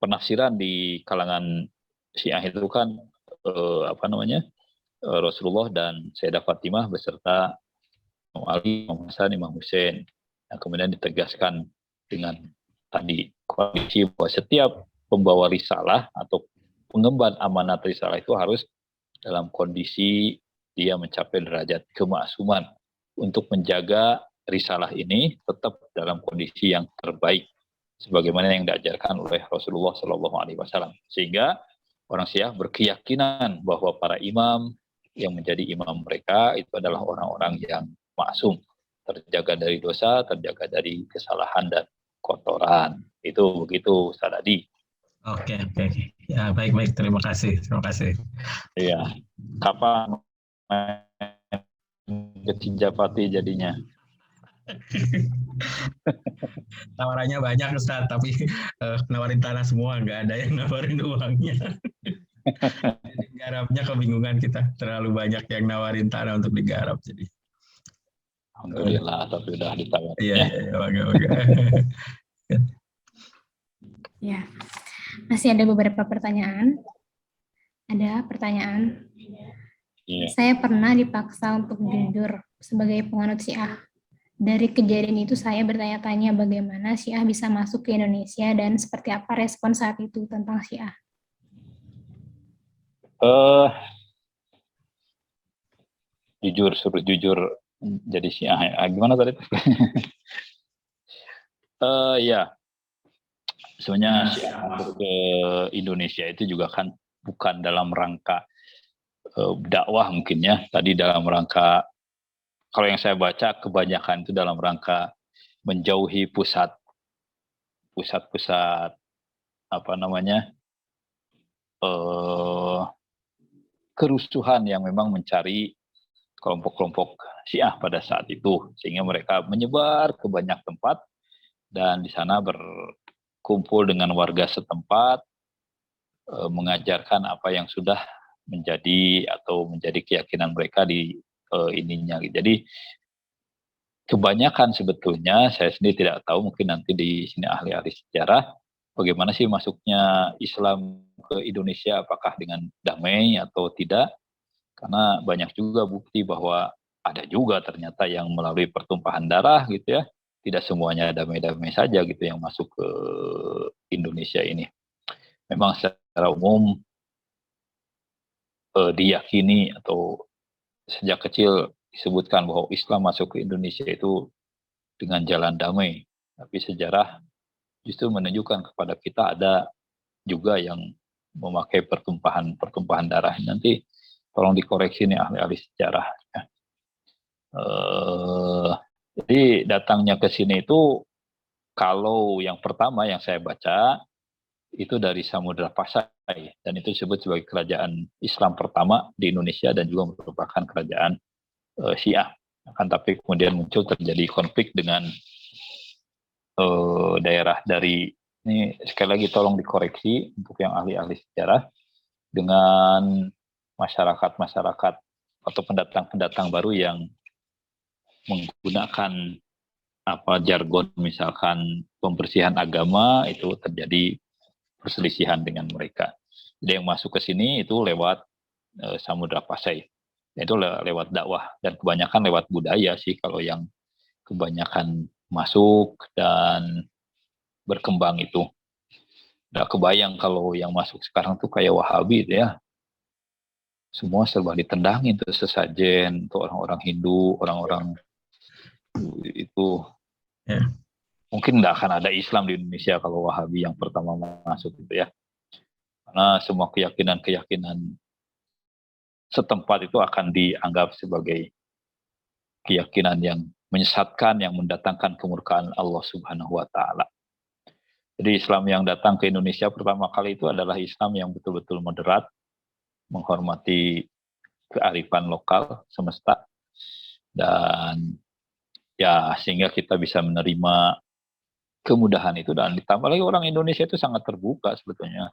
penafsiran di kalangan Syiah itu kan Rasulullah dan Sayyidah Fatimah beserta Imam Ali, Imam Hasan, Imam Hussein. Nah, kemudian ditegaskan dengan tadi kondisi bahwa setiap pembawa risalah atau pengemban amanat risalah itu harus dalam kondisi dia mencapai derajat kemaksuman untuk menjaga risalah ini tetap dalam kondisi yang terbaik sebagaimana yang diajarkan oleh Rasulullah SAW. Sehingga orang Syiah berkeyakinan bahwa para imam yang menjadi imam mereka itu adalah orang-orang yang maksum, terjaga dari dosa, terjaga dari kesalahan dan kotoran. Itu begitu, Ustaz Adi. Oke. Ya, baik. Terima kasih. Iya. Kapan kecinjapati jadinya? Tawarannya banyak, Ustaz, tapi nawarin tanah semua, nggak ada yang nawarin uangnya. Jadi garapnya kebingungan kita, terlalu banyak yang nawarin tanah untuk digarap jadi. Alhamdulillah, tapi udah ditawarin. Iya, bangga. Ya, masih ada beberapa pertanyaan. Ada pertanyaan. Iya. Saya pernah dipaksa untuk jujur sebagai penganut Syiah. Dari kejadian itu saya bertanya-tanya bagaimana Syiah bisa masuk ke Indonesia dan seperti apa respon saat itu tentang Syiah. Suruh jujur jadi Syiah. Gimana tadi? Ya, sebenarnya Syiah masuk ke Indonesia itu juga kan bukan dalam rangka dakwah mungkin ya. Tadi dalam rangka, kalau yang saya baca kebanyakan itu dalam rangka menjauhi pusat kerusuhan yang memang mencari kelompok-kelompok Syiah pada saat itu, sehingga mereka menyebar ke banyak tempat dan di sana berkumpul dengan warga setempat, mengajarkan apa yang sudah menjadi keyakinan mereka di ininya. Jadi kebanyakan sebetulnya saya sendiri tidak tahu, mungkin nanti di sini ahli-ahli sejarah, bagaimana sih masuknya Islam ke Indonesia, apakah dengan damai atau tidak? Karena banyak juga bukti bahwa ada juga ternyata yang melalui pertumpahan darah gitu ya, tidak semuanya damai-damai saja gitu yang masuk ke Indonesia ini. Memang secara umum diyakini atau sejak kecil disebutkan bahwa Islam masuk ke Indonesia itu dengan jalan damai. Tapi sejarah justru menunjukkan kepada kita ada juga yang memakai pertumpahan darah. Nanti tolong dikoreksi nih ahli-ahli sejarah. Jadi datangnya ke sini itu, kalau yang pertama yang saya baca itu dari Samudra Pasai, dan itu disebut sebagai kerajaan Islam pertama di Indonesia dan juga merupakan kerajaan Syiah. Akan tapi kemudian muncul terjadi konflik dengan daerah dari, ini sekali lagi tolong dikoreksi untuk yang ahli-ahli sejarah, dengan masyarakat-masyarakat atau pendatang-pendatang baru yang menggunakan jargon misalkan pembersihan agama, itu terjadi perselisihan dengan mereka. Jadi yang masuk ke sini itu lewat Samudra Pasai, itu lewat dakwah dan kebanyakan lewat budaya sih kalau yang kebanyakan masuk dan berkembang itu. Udah kebayang kalau yang masuk sekarang tuh kayak Wahabi ya. Semua serba ditendangin tuh sesajen untuk orang-orang Hindu, orang-orang itu. Ya. Mungkin nggak akan ada Islam di Indonesia kalau Wahabi yang pertama masuk gitu ya. Karena semua keyakinan-keyakinan setempat itu akan dianggap sebagai keyakinan yang menyesatkan, yang mendatangkan kemurkaan Allah Subhanahu wa Ta'ala. Jadi Islam yang datang ke Indonesia pertama kali itu adalah Islam yang betul-betul moderat, menghormati kearifan lokal semesta, dan ya sehingga kita bisa menerima kemudahan itu. Dan ditambah lagi orang Indonesia itu sangat terbuka sebetulnya.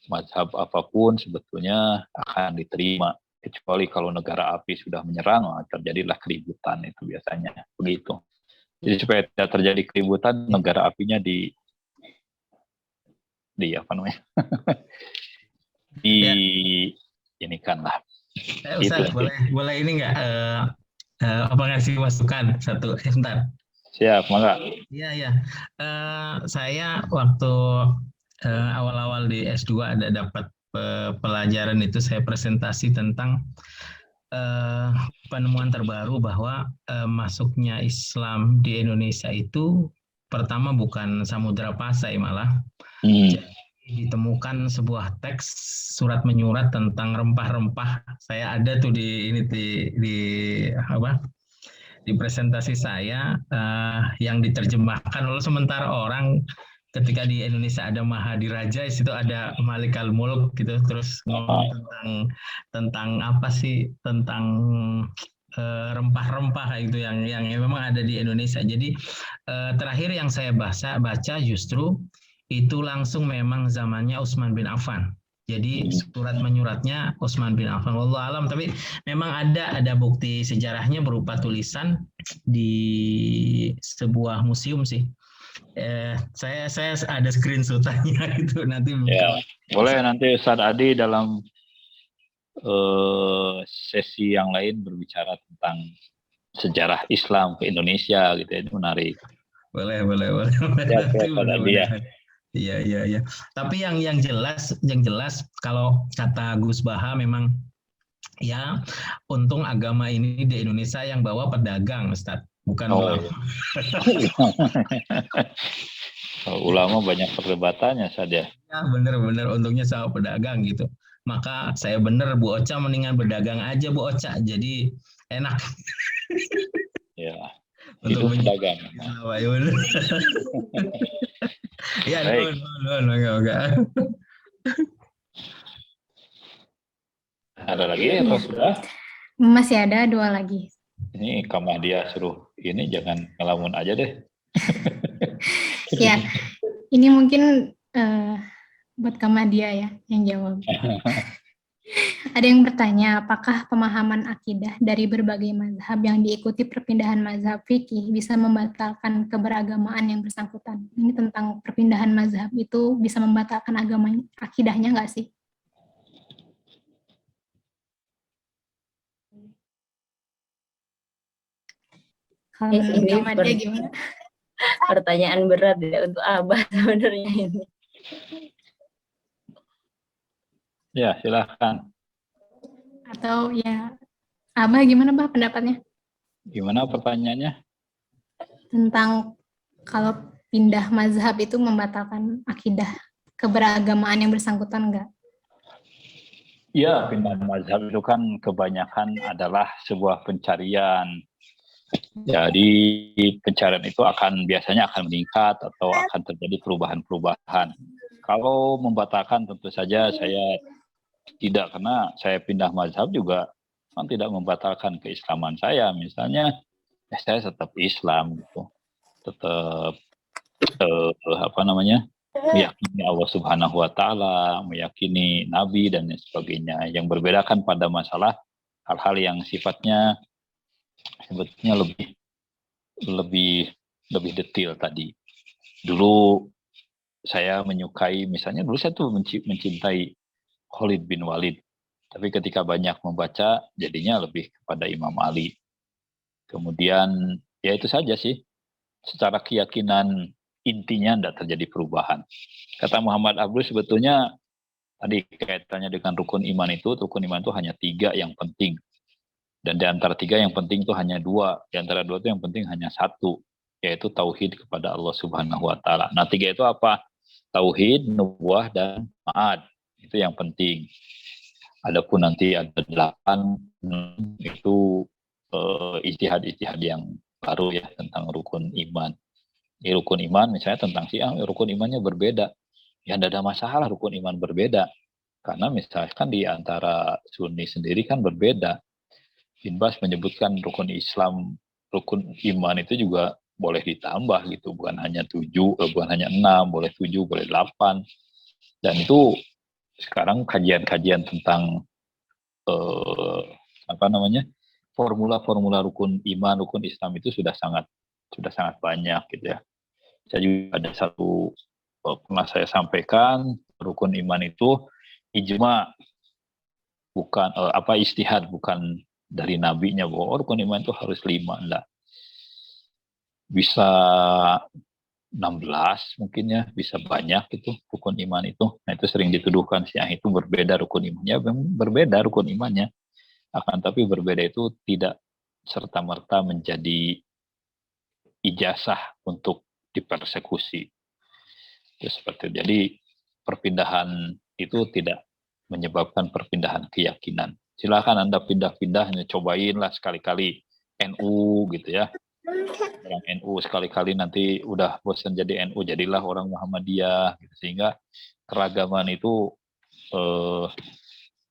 Mazhab apapun sebetulnya akan diterima, kecuali kalau negara api sudah menyerang, terjadilah keributan itu biasanya begitu. Jadi supaya tidak terjadi keributan, negara apinya di apa namanya ini kan lah. Ustaz, boleh ini nggak apa ngasih masukan satu? Sebentar. Siap, mangga. Iya. Saya waktu awal-awal di S2 ada dapat pelajaran itu, saya presentasi tentang penemuan terbaru bahwa masuknya Islam di Indonesia itu pertama bukan Samudra Pasai, malah ditemukan sebuah teks surat menyurat tentang rempah-rempah. Saya ada tuh di presentasi saya yang diterjemahkan oleh sementara orang ketika di Indonesia ada Mahadiraja, itu ada Malikal Mulk gitu, terus ngomong tentang apa sih, tentang rempah-rempah itu yang memang ada di Indonesia. Jadi terakhir yang saya baca justru itu langsung memang zamannya Utsman bin Affan. Jadi surat menyuratnya Utsman bin Affan, wallahu alam, tapi memang ada bukti sejarahnya berupa tulisan di sebuah museum sih. Saya ada screenshot-nya itu nanti. Ya, boleh nanti Ustaz Adi dalam sesi yang lain berbicara tentang sejarah Islam ke Indonesia gitu ya, itu menarik. Boleh. Ya, Ustaz Adi ya. Iya. Tapi yang jelas kalau kata Gus Baha memang ya untung agama ini di Indonesia yang bawa pedagang, Ustaz, bukan ulama. Ulama banyak perdebatannya saja. Ya bener untungnya sama pedagang gitu. Maka saya bener Bu Ocha mendingan berdagang aja Bu Ocha, jadi enak. Ya. Untuk pedagang. Ya, enggak. Ada lagi atau sudah? Masih ada 2 lagi. Ini Kamadia suruh ini jangan ngelamun aja deh. Ya, ini mungkin buat Kamadia ya yang jawab. Ada yang bertanya, apakah pemahaman akidah dari berbagai mazhab yang diikuti perpindahan mazhab fikih bisa membatalkan keberagamaan yang bersangkutan? Ini tentang perpindahan mazhab itu bisa membatalkan agama akidahnya nggak sih? Kalau menurut Kamadia gimana? Pertanyaan berat ya untuk Abah sebenarnya ini. Ya, silahkan. Atau ya, Abah gimana Bah pendapatnya Gimana pertanyaannya? tentang kalau pindah mazhab itu membatalkan akidah keberagamaan yang bersangkutan enggak? Ya, pindah mazhab itu kan kebanyakan adalah sebuah pencarian. Jadi pencarian itu biasanya akan meningkat atau akan terjadi perubahan-perubahan. Kalau membatalkan tentu saja saya tidak, karena saya pindah mazhab juga kan tidak membatalkan keislaman saya. Misalnya saya tetap Islam gitu, tetap meyakini Allah Subhanahu Wa Taala, meyakini Nabi dan lain sebagainya. Yang berbeda kan pada masalah hal-hal yang sifatnya sebetulnya lebih detail tadi. Dulu saya menyukai, misalnya dulu saya tuh mencintai Khalid bin Walid. Tapi ketika banyak membaca, jadinya lebih kepada Imam Ali. Kemudian, ya itu saja sih. Secara keyakinan intinya tidak terjadi perubahan. Kata Muhammad Abdul sebetulnya, tadi kaitannya dengan rukun iman itu hanya 3 yang penting. Dan di antara 3 yang penting itu hanya 2. Di antara 2 itu yang penting hanya 1, yaitu tauhid kepada Allah Subhanahu Wa Taala. Nah 3 itu apa? Tauhid, nubuwah, dan ma'ad. Itu yang penting. Adapun nanti ada 8 itu ijtihad-ijtihad yang baru ya tentang rukun iman. Di rukun iman misalnya tentang rukun imannya berbeda. Ya tidak ada masalah rukun iman berbeda. Karena misalkan di antara Sunni sendiri kan berbeda. Bin Bas menyebutkan rukun Islam, rukun iman itu juga boleh ditambah gitu, bukan hanya 6, boleh 7, boleh 8. Dan itu sekarang kajian-kajian tentang formula-formula rukun iman, rukun Islam itu sudah sangat banyak gitu ya. Saya juga ada satu pernah saya sampaikan, rukun iman itu ijma, bukan ijtihad, bukan dari nabinya bahwa rukun iman itu harus 5, enggak. Bisa 16 mungkin ya, bisa banyak itu rukun iman itu. Nah itu sering dituduhkan Syiah itu berbeda rukun imannya, berbeda rukun imannya. Akan tapi berbeda itu tidak serta-merta menjadi ijazah untuk dipersekusi. Itu seperti itu. Jadi perpindahan itu tidak menyebabkan perpindahan keyakinan. Silakan Anda pindah-pindah, cobainlah sekali-kali NU gitu ya. Orang NU sekali-kali nanti udah bosan jadi NU, jadilah orang Muhammadiyah gitu. Sehingga keragaman itu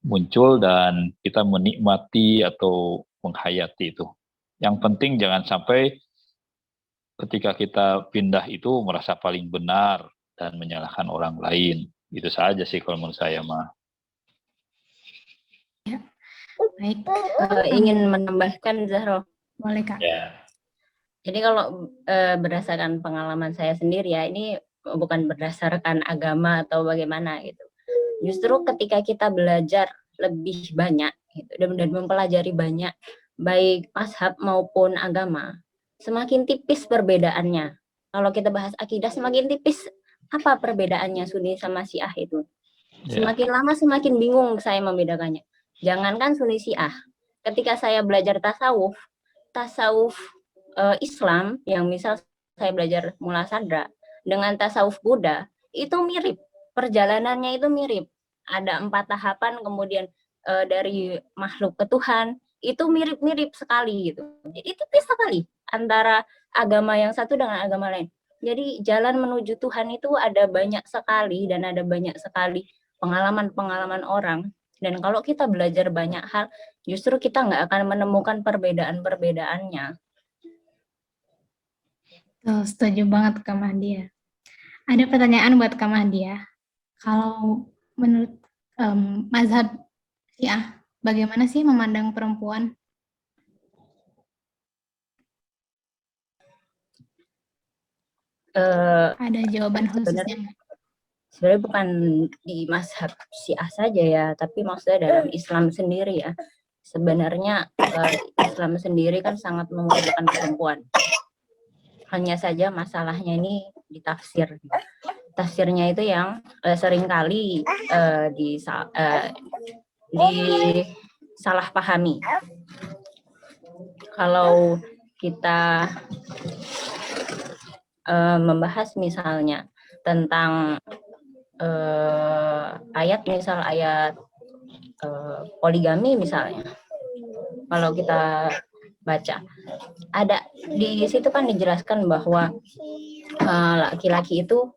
muncul dan kita menikmati atau menghayati itu. Yang penting jangan sampai ketika kita pindah itu merasa paling benar dan menyalahkan orang lain. Itu saja sih kalau menurut saya mah. Ya. Baik. Ingin menambahkan Zahro. Boleh Kak. Ya. Jadi kalau berdasarkan pengalaman saya sendiri ya, ini bukan berdasarkan agama atau bagaimana gitu. Justru ketika kita belajar lebih banyak gitu, dan mempelajari banyak, baik mazhab maupun agama, semakin tipis perbedaannya. Kalau kita bahas akidah, semakin tipis apa perbedaannya Sunni sama Syiah itu. Semakin lama semakin bingung saya membedakannya. Jangankan Sunni Syiah, ketika saya belajar tasawuf Islam, yang misal saya belajar Mula Sadra, dengan tasawuf Buddha, itu mirip. Perjalanannya itu mirip. Ada 4 tahapan, kemudian dari makhluk ke Tuhan, itu mirip-mirip sekali gitu. Jadi tipis sekali antara agama yang satu dengan agama lain. Jadi jalan menuju Tuhan itu ada banyak sekali dan ada banyak sekali pengalaman-pengalaman orang. Dan kalau kita belajar banyak hal, justru kita nggak akan menemukan perbedaan-perbedaannya. Tuh, setuju banget Kak Mahdia. Ada pertanyaan buat Kak Mahdia. Kalau menurut mazhab Syiah, bagaimana sih memandang perempuan? Ada jawaban khususnya? Sebenarnya bukan di mazhab Syiah saja ya, tapi maksudnya dalam Islam sendiri ya. Sebenarnya Islam sendiri kan sangat memuliakan perempuan. Hanya saja masalahnya ini di tafsir. Tafsirnya itu yang seringkali disalahpahami. Kalau kita membahas misalnya tentang ayat poligami misalnya, kalau kita baca ada di situ kan dijelaskan bahwa laki-laki itu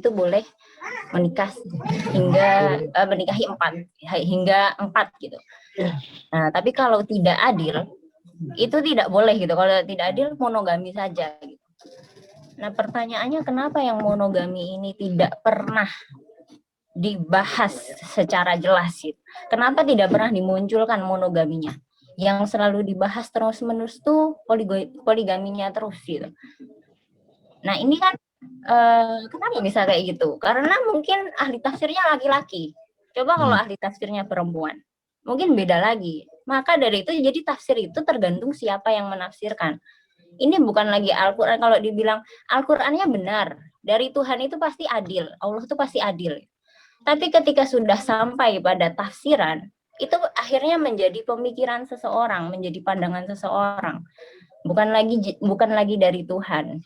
boleh menikah menikahi 4 gitu. Nah, tapi kalau tidak adil itu tidak boleh gitu. Kalau tidak adil monogami saja gitu. Nah, pertanyaannya kenapa yang monogami ini tidak pernah dibahas secara jelas gitu. Kenapa tidak pernah dimunculkan monogaminya? Yang selalu dibahas terus-menerus tuh poligaminya terus gitu. Nah, ini kan kenapa bisa kayak gitu? Karena mungkin ahli tafsirnya laki-laki. Coba kalau ahli tafsirnya perempuan, mungkin beda lagi. Maka dari itu jadi tafsir itu tergantung siapa yang menafsirkan. Ini bukan lagi Al-Quran. Kalau dibilang Al-Qurannya benar, dari Tuhan itu pasti adil. Allah itu pasti adil. Tapi ketika sudah sampai pada tafsiran, itu akhirnya menjadi pemikiran seseorang, menjadi pandangan seseorang. Bukan lagi dari Tuhan.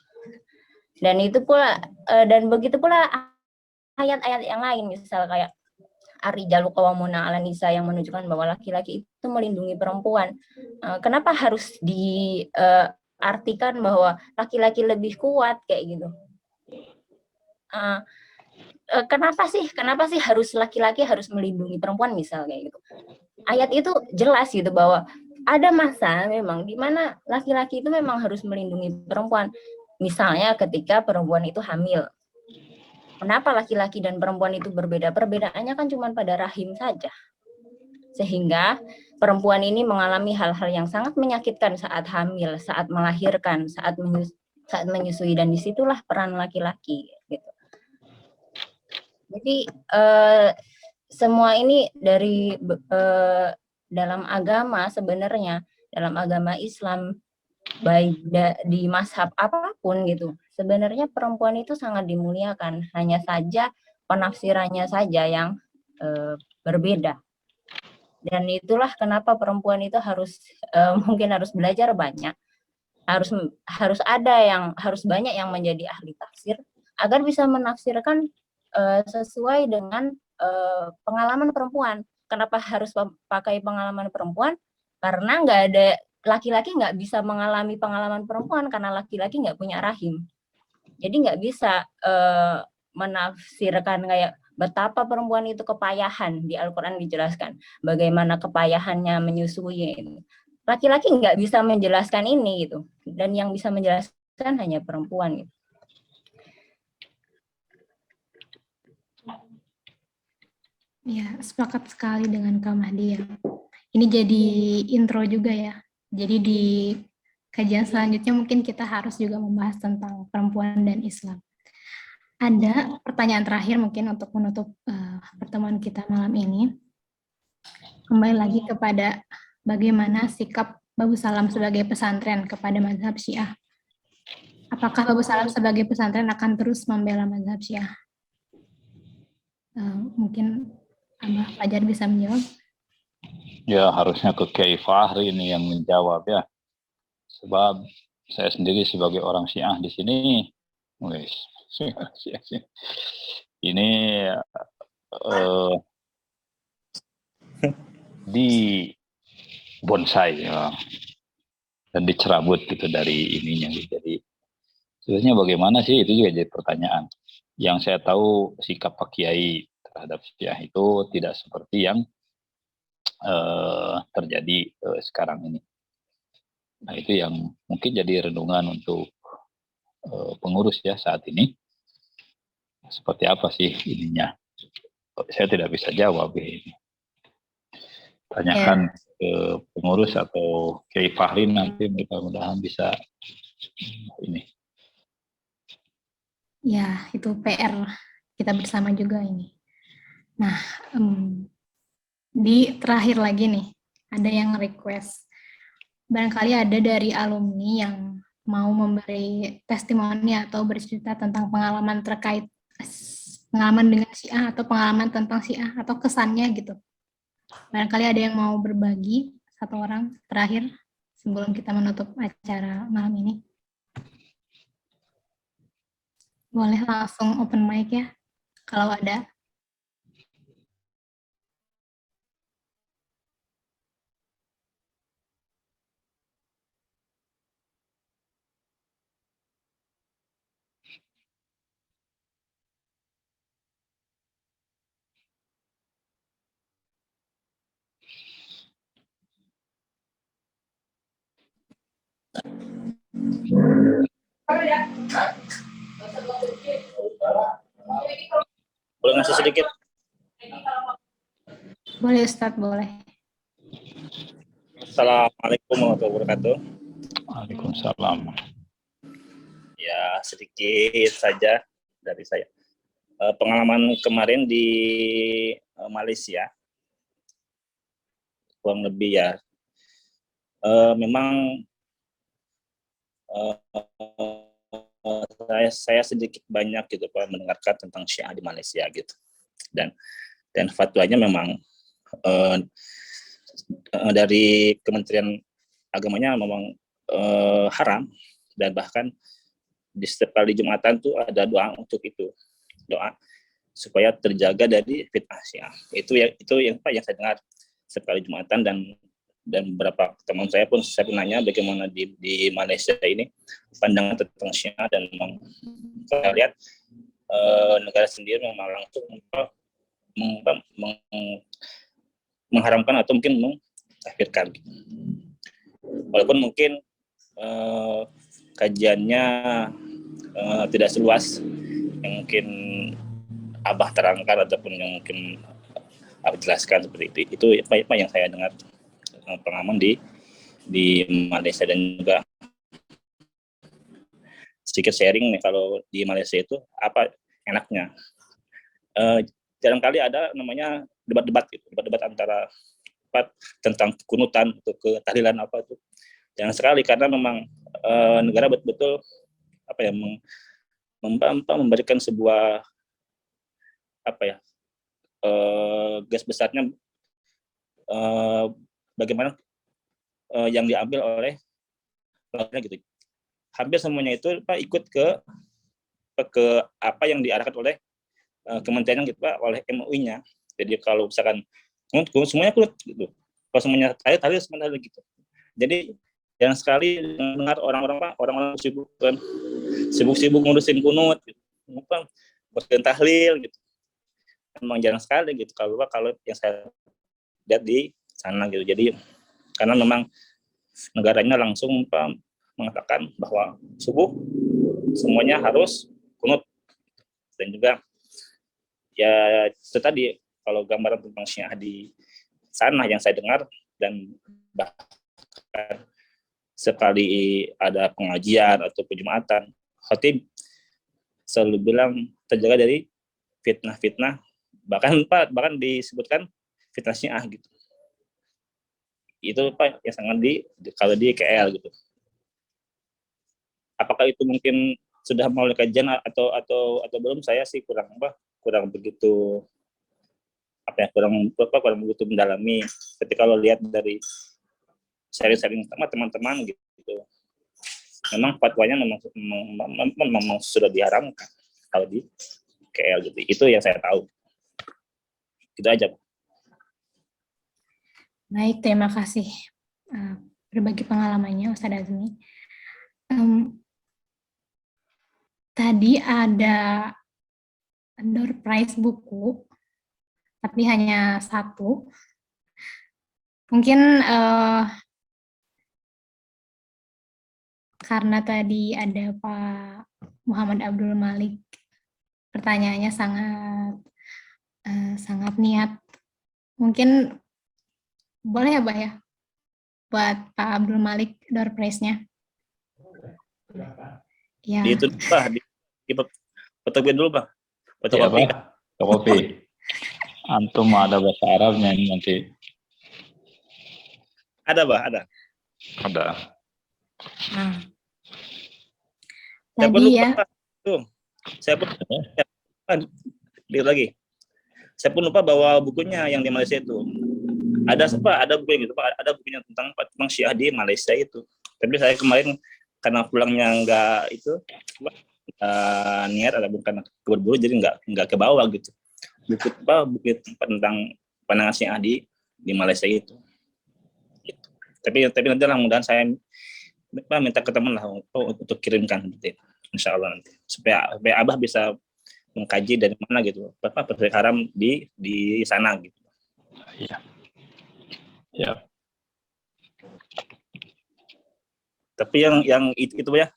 Dan itu pula dan begitu pula ayat-ayat yang lain, misal kayak Ar-rijalu qawwamuna 'alan nisa yang menunjukkan bahwa laki-laki itu melindungi perempuan. Kenapa harus diartikan bahwa laki-laki lebih kuat kayak gitu? Kenapa sih harus laki-laki harus melindungi perempuan misal kayak gitu? Ayat itu jelas gitu bahwa ada masa memang di mana laki-laki itu memang harus melindungi perempuan. Misalnya ketika perempuan itu hamil. Kenapa laki-laki dan perempuan itu berbeda? Perbedaannya kan cuma pada rahim saja. Sehingga perempuan ini mengalami hal-hal yang sangat menyakitkan saat hamil, saat melahirkan, saat menyusui, dan disitulah peran laki-laki gitu. Jadi semua ini dari dalam agama sebenarnya, dalam agama Islam, baik di mazhab apapun gitu, sebenarnya perempuan itu sangat dimuliakan, hanya saja penafsirannya saja yang berbeda. Dan itulah kenapa perempuan itu mungkin harus belajar banyak, harus banyak yang menjadi ahli tafsir agar bisa menafsirkan sesuai dengan pengalaman perempuan. Kenapa harus pakai pengalaman perempuan? Karena laki-laki nggak bisa mengalami pengalaman perempuan karena laki-laki nggak punya rahim. Jadi nggak bisa menafsirkan kayak betapa perempuan itu kepayahan. Di Al-Quran dijelaskan bagaimana kepayahannya menyusui. Laki-laki nggak bisa menjelaskan ini gitu. Dan yang bisa menjelaskan hanya perempuan gitu. Ya, sepakat sekali dengan Kak Mahdi ya. Ini jadi intro juga ya. Jadi di kajian selanjutnya mungkin kita harus juga membahas tentang perempuan dan Islam. Ada pertanyaan terakhir mungkin untuk menutup pertemuan kita malam ini. Kembali lagi kepada bagaimana sikap Babu Salam sebagai pesantren kepada mazhab Syiah. Apakah Babu Salam sebagai pesantren akan terus membela mazhab Syiah? Mungkin Abah Fajar bisa menjawab. Ya, harusnya ke Kiai Fahri ini yang menjawab ya. Sebab saya sendiri sebagai orang Syiah di sini, ini di bonsai ya, dan dicerabut gitu dari ininya. Jadi sebenarnya bagaimana sih, itu juga jadi pertanyaan. Yang saya tahu sikap Pak Kiai terhadap Syiah itu tidak seperti yang terjadi sekarang ini. Nah, itu yang mungkin jadi renungan untuk pengurus ya saat ini. Seperti apa sih ininya? Saya tidak bisa jawab ini. Tanyakan ke pengurus atau Kiai Fahri nanti, mudah-mudahan bisa ini. Ya, itu PR kita bersama juga ini. Nah, di terakhir lagi nih, ada yang request. Barangkali ada dari alumni yang mau memberi testimoni atau bercerita tentang pengalaman terkait pengalaman dengan Syiah atau pengalaman tentang Syiah atau kesannya gitu. Barangkali ada yang mau berbagi, satu orang terakhir sebelum kita menutup acara malam ini. Boleh langsung open mic ya, kalau ada. Boleh ngasih sedikit? Boleh Ustadz, boleh. Assalamualaikum warahmatullahi wabarakatuh. Waalaikumsalam. Ya, sedikit saja dari saya. Pengalaman kemarin di Malaysia, kurang lebih ya, memang saya sedikit banyak gitu Pak mendengarkan tentang Syiah di Malaysia gitu, dan fatwanya memang dari Kementerian Agamanya memang haram, dan bahkan di setiap kali Jumatan tuh ada doa untuk itu, doa supaya terjaga dari fitnah Syiah. Itu yang Pak yang saya dengar setiap kali Jumatan, dan beberapa teman saya pun saya nanya bagaimana di Malaysia ini pandangan tentang Syiah, dan memang saya lihat negara sendiri memang langsung mengharamkan atau mungkin mengkafirkan. Walaupun mungkin kajiannya tidak seluas yang mungkin Abah terangkan ataupun yang mungkin Abah jelaskan seperti itu apa yang saya dengar pengalaman di Malaysia. Dan juga sedikit sharing nih, kalau di Malaysia itu apa enaknya, jarang kali ada namanya debat-debat antara tentang kunutan atau ketahlilan apa itu, jarang sekali, karena memang negara betul-betul apa ya memberikan sebuah apa ya gas besarnya bagaimana yang diambil oleh pelakunya gitu. Hampir semuanya itu Pak ikut ke apa yang diarahkan oleh kementerian gitu Pak, oleh MUI-nya. Jadi kalau misalkan semuanya ikut gitu, kalau semuanya tadi semuanya gitu. Jadi jarang sekali dengar orang-orang sibuk ngurusin kunut gitu, ngurusin tahlil gitu. Memang jarang sekali gitu kalau yang saya lihat di sana gitu. Jadi karena memang negaranya langsung mengatakan bahwa subuh semuanya harus kunut, dan juga ya itu tadi kalau gambaran tentang Syiah di sana yang saya dengar, dan bahkan sekali ada pengajian atau Jumatan, khatib selalu bilang terjaga dari fitnah, bahkan disebutkan fitnah Syiah gitu. Itu Pak yang sangat kalau di KL gitu. Apakah itu mungkin sudah melalui kajian atau belum, saya sih kurang begitu kurang begitu mendalami. Tapi kalau lihat dari sharing sama teman-teman gitu, memang fatwanya memang sudah diharamkan kalau di KL gitu. Itu yang saya tahu. Itu aja. Baik, terima kasih berbagi pengalamannya Ustadz Azmi. Tadi ada door prize buku, tapi hanya satu. Mungkin karena tadi ada Pak Muhammad Abdul Malik, pertanyaannya sangat niat. Mungkin boleh ya, Mbak ya, buat Pak Abdul Malik door prize-nya. Ya. Itu Pak, fotokopi dulu Pak. Fotokopi. Ya, fotokopi. Antum ada bahasa Arabnya ini nanti. Ada Pak, ada. Ada. Saya pun Tadi lupa, ya, Pak. Tuh. Saya pun lihat lagi. Saya pun lupa bawa bukunya yang di Malaysia itu. Ada buku gitu Pak, ada bukunya tentang Syiah di Malaysia itu. Tapi saya kemarin karena pulangnya nggak itu niat ada bukan keburu-buru, jadi nggak ke bawah gitu. Buku tentang pandangan Syiah di Malaysia itu. Gitu. Tapi nanti lah mudahan saya minta ke teman lah untuk kirimkan nanti, insya Allah nanti supaya Abah bisa mengkaji dari mana gitu, praktek haram di sana gitu. Iya. Ya. Tapi yang itu ya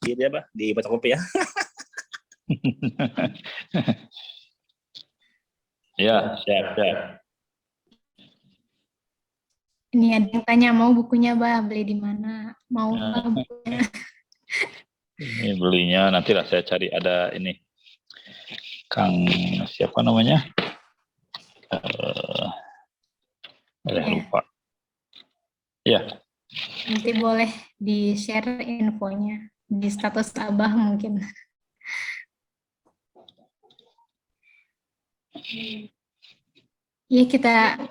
di baca kopi ya. Ya, siap. ini ada yang tanya mau bukunya, Bah, beli di mana? Mau bukunya? Ini belinya nantilah saya cari, ada ini Kang siapa namanya? Lupa. Ya. Nanti boleh di-share infonya di status Abah mungkin. Ya, kita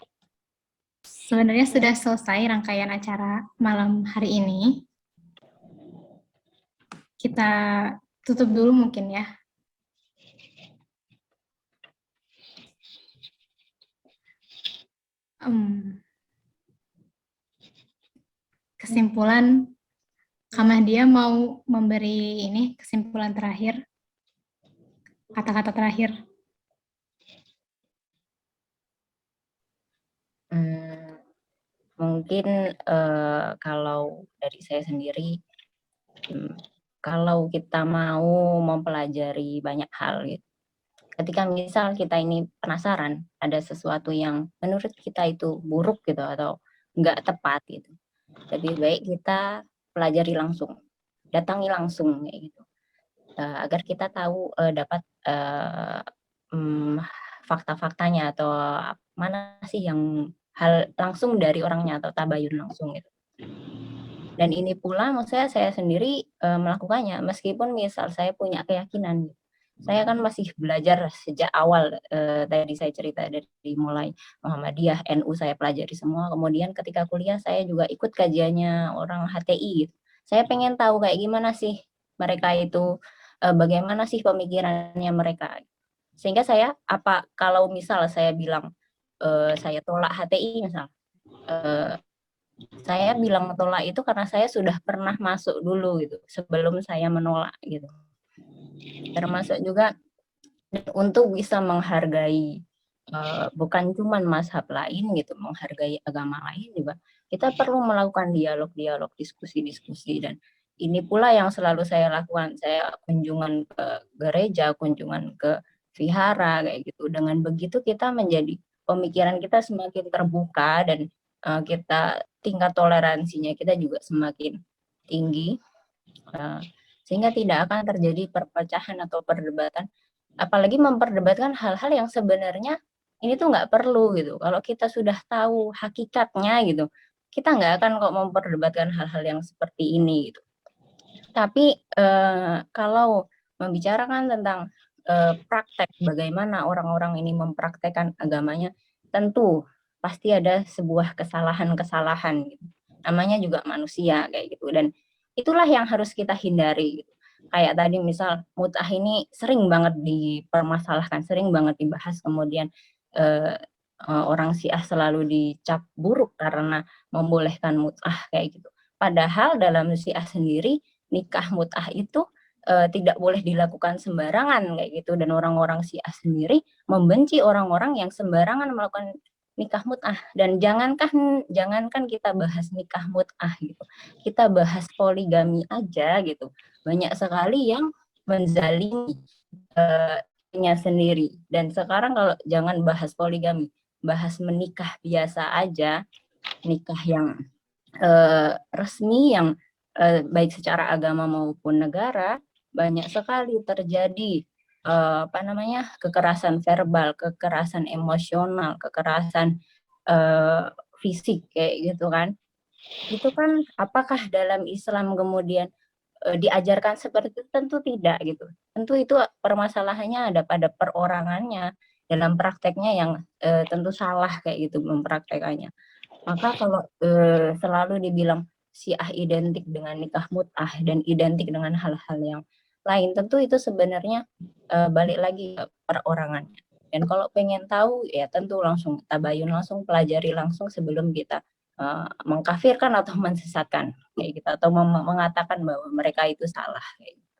sebenarnya sudah selesai rangkaian acara malam hari ini. Kita tutup dulu mungkin ya. Kesimpulan, Kamahdia mau memberi ini kesimpulan terakhir, kata-kata terakhir. Mungkin kalau dari saya sendiri, kalau kita mau mempelajari banyak hal gitu, ketika misal kita ini penasaran ada sesuatu yang menurut kita itu buruk gitu atau nggak tepat gitu, lebih baik kita pelajari langsung, datangi langsung kayak gitu, agar kita tahu dapat fakta-faktanya atau mana sih yang hal langsung dari orangnya atau tabayun langsung gitu. Dan ini pula maksudnya saya sendiri melakukannya meskipun misal saya punya keyakinan. Saya kan masih belajar sejak awal, tadi saya cerita dari mulai Muhammadiyah, NU saya pelajari semua, kemudian ketika kuliah saya juga ikut kajiannya orang HTI gitu. Saya pengen tahu kayak gimana sih mereka itu, bagaimana sih pemikirannya mereka. Sehingga saya kalau misal saya bilang saya tolak HTI misal, saya bilang tolak itu karena saya sudah pernah masuk dulu gitu sebelum saya menolak gitu. Termasuk juga untuk bisa menghargai bukan cuma mazhab lain gitu, menghargai agama lain juga kita perlu melakukan dialog-dialog, diskusi-diskusi, dan ini pula yang selalu saya lakukan. Saya kunjungan ke gereja, kunjungan ke vihara kayak gitu. Dengan begitu kita menjadi pemikiran kita semakin terbuka dan kita tingkat toleransinya kita juga semakin tinggi, sehingga tidak akan terjadi perpecahan atau perdebatan, apalagi memperdebatkan hal-hal yang sebenarnya ini tuh nggak perlu gitu. Kalau kita sudah tahu hakikatnya gitu, kita nggak akan kok memperdebatkan hal-hal yang seperti ini gitu. Tapi kalau membicarakan tentang praktek bagaimana orang-orang ini mempraktekkan agamanya, tentu pasti ada sebuah kesalahan-kesalahan gitu. Namanya juga manusia kayak gitu, dan itulah yang harus kita hindari gitu. Kayak tadi misal mut'ah ini sering banget dipermasalahkan, sering banget dibahas, kemudian orang Syiah selalu dicap buruk karena membolehkan mut'ah kayak gitu. Padahal dalam Syiah sendiri nikah mut'ah itu tidak boleh dilakukan sembarangan kayak gitu, dan orang-orang Syiah sendiri membenci orang-orang yang sembarangan melakukan nikah mut'ah. Dan jangankan kita bahas nikah mut'ah gitu, kita bahas poligami aja gitu, banyak sekali yang menzalimi nya sendiri. Dan sekarang kalau jangan bahas poligami, bahas menikah biasa aja, nikah yang resmi yang baik secara agama maupun negara, banyak sekali terjadi kekerasan verbal, kekerasan emosional, kekerasan fisik kayak gitu kan. Itu kan apakah dalam Islam kemudian diajarkan seperti itu? Tentu tidak gitu. Tentu itu permasalahannya ada pada perorangannya, dalam prakteknya yang tentu salah kayak gitu mempraktekannya. Maka kalau selalu dibilang Syiah identik dengan nikah mut'ah dan identik dengan hal-hal yang lain, tentu itu sebenarnya balik lagi ke perorangannya. Dan kalau pengen tahu ya tentu langsung tabayun, langsung pelajari langsung sebelum kita mengkafirkan atau mensesatkan kayak gitu, atau mengatakan bahwa mereka itu salah kayak gitu.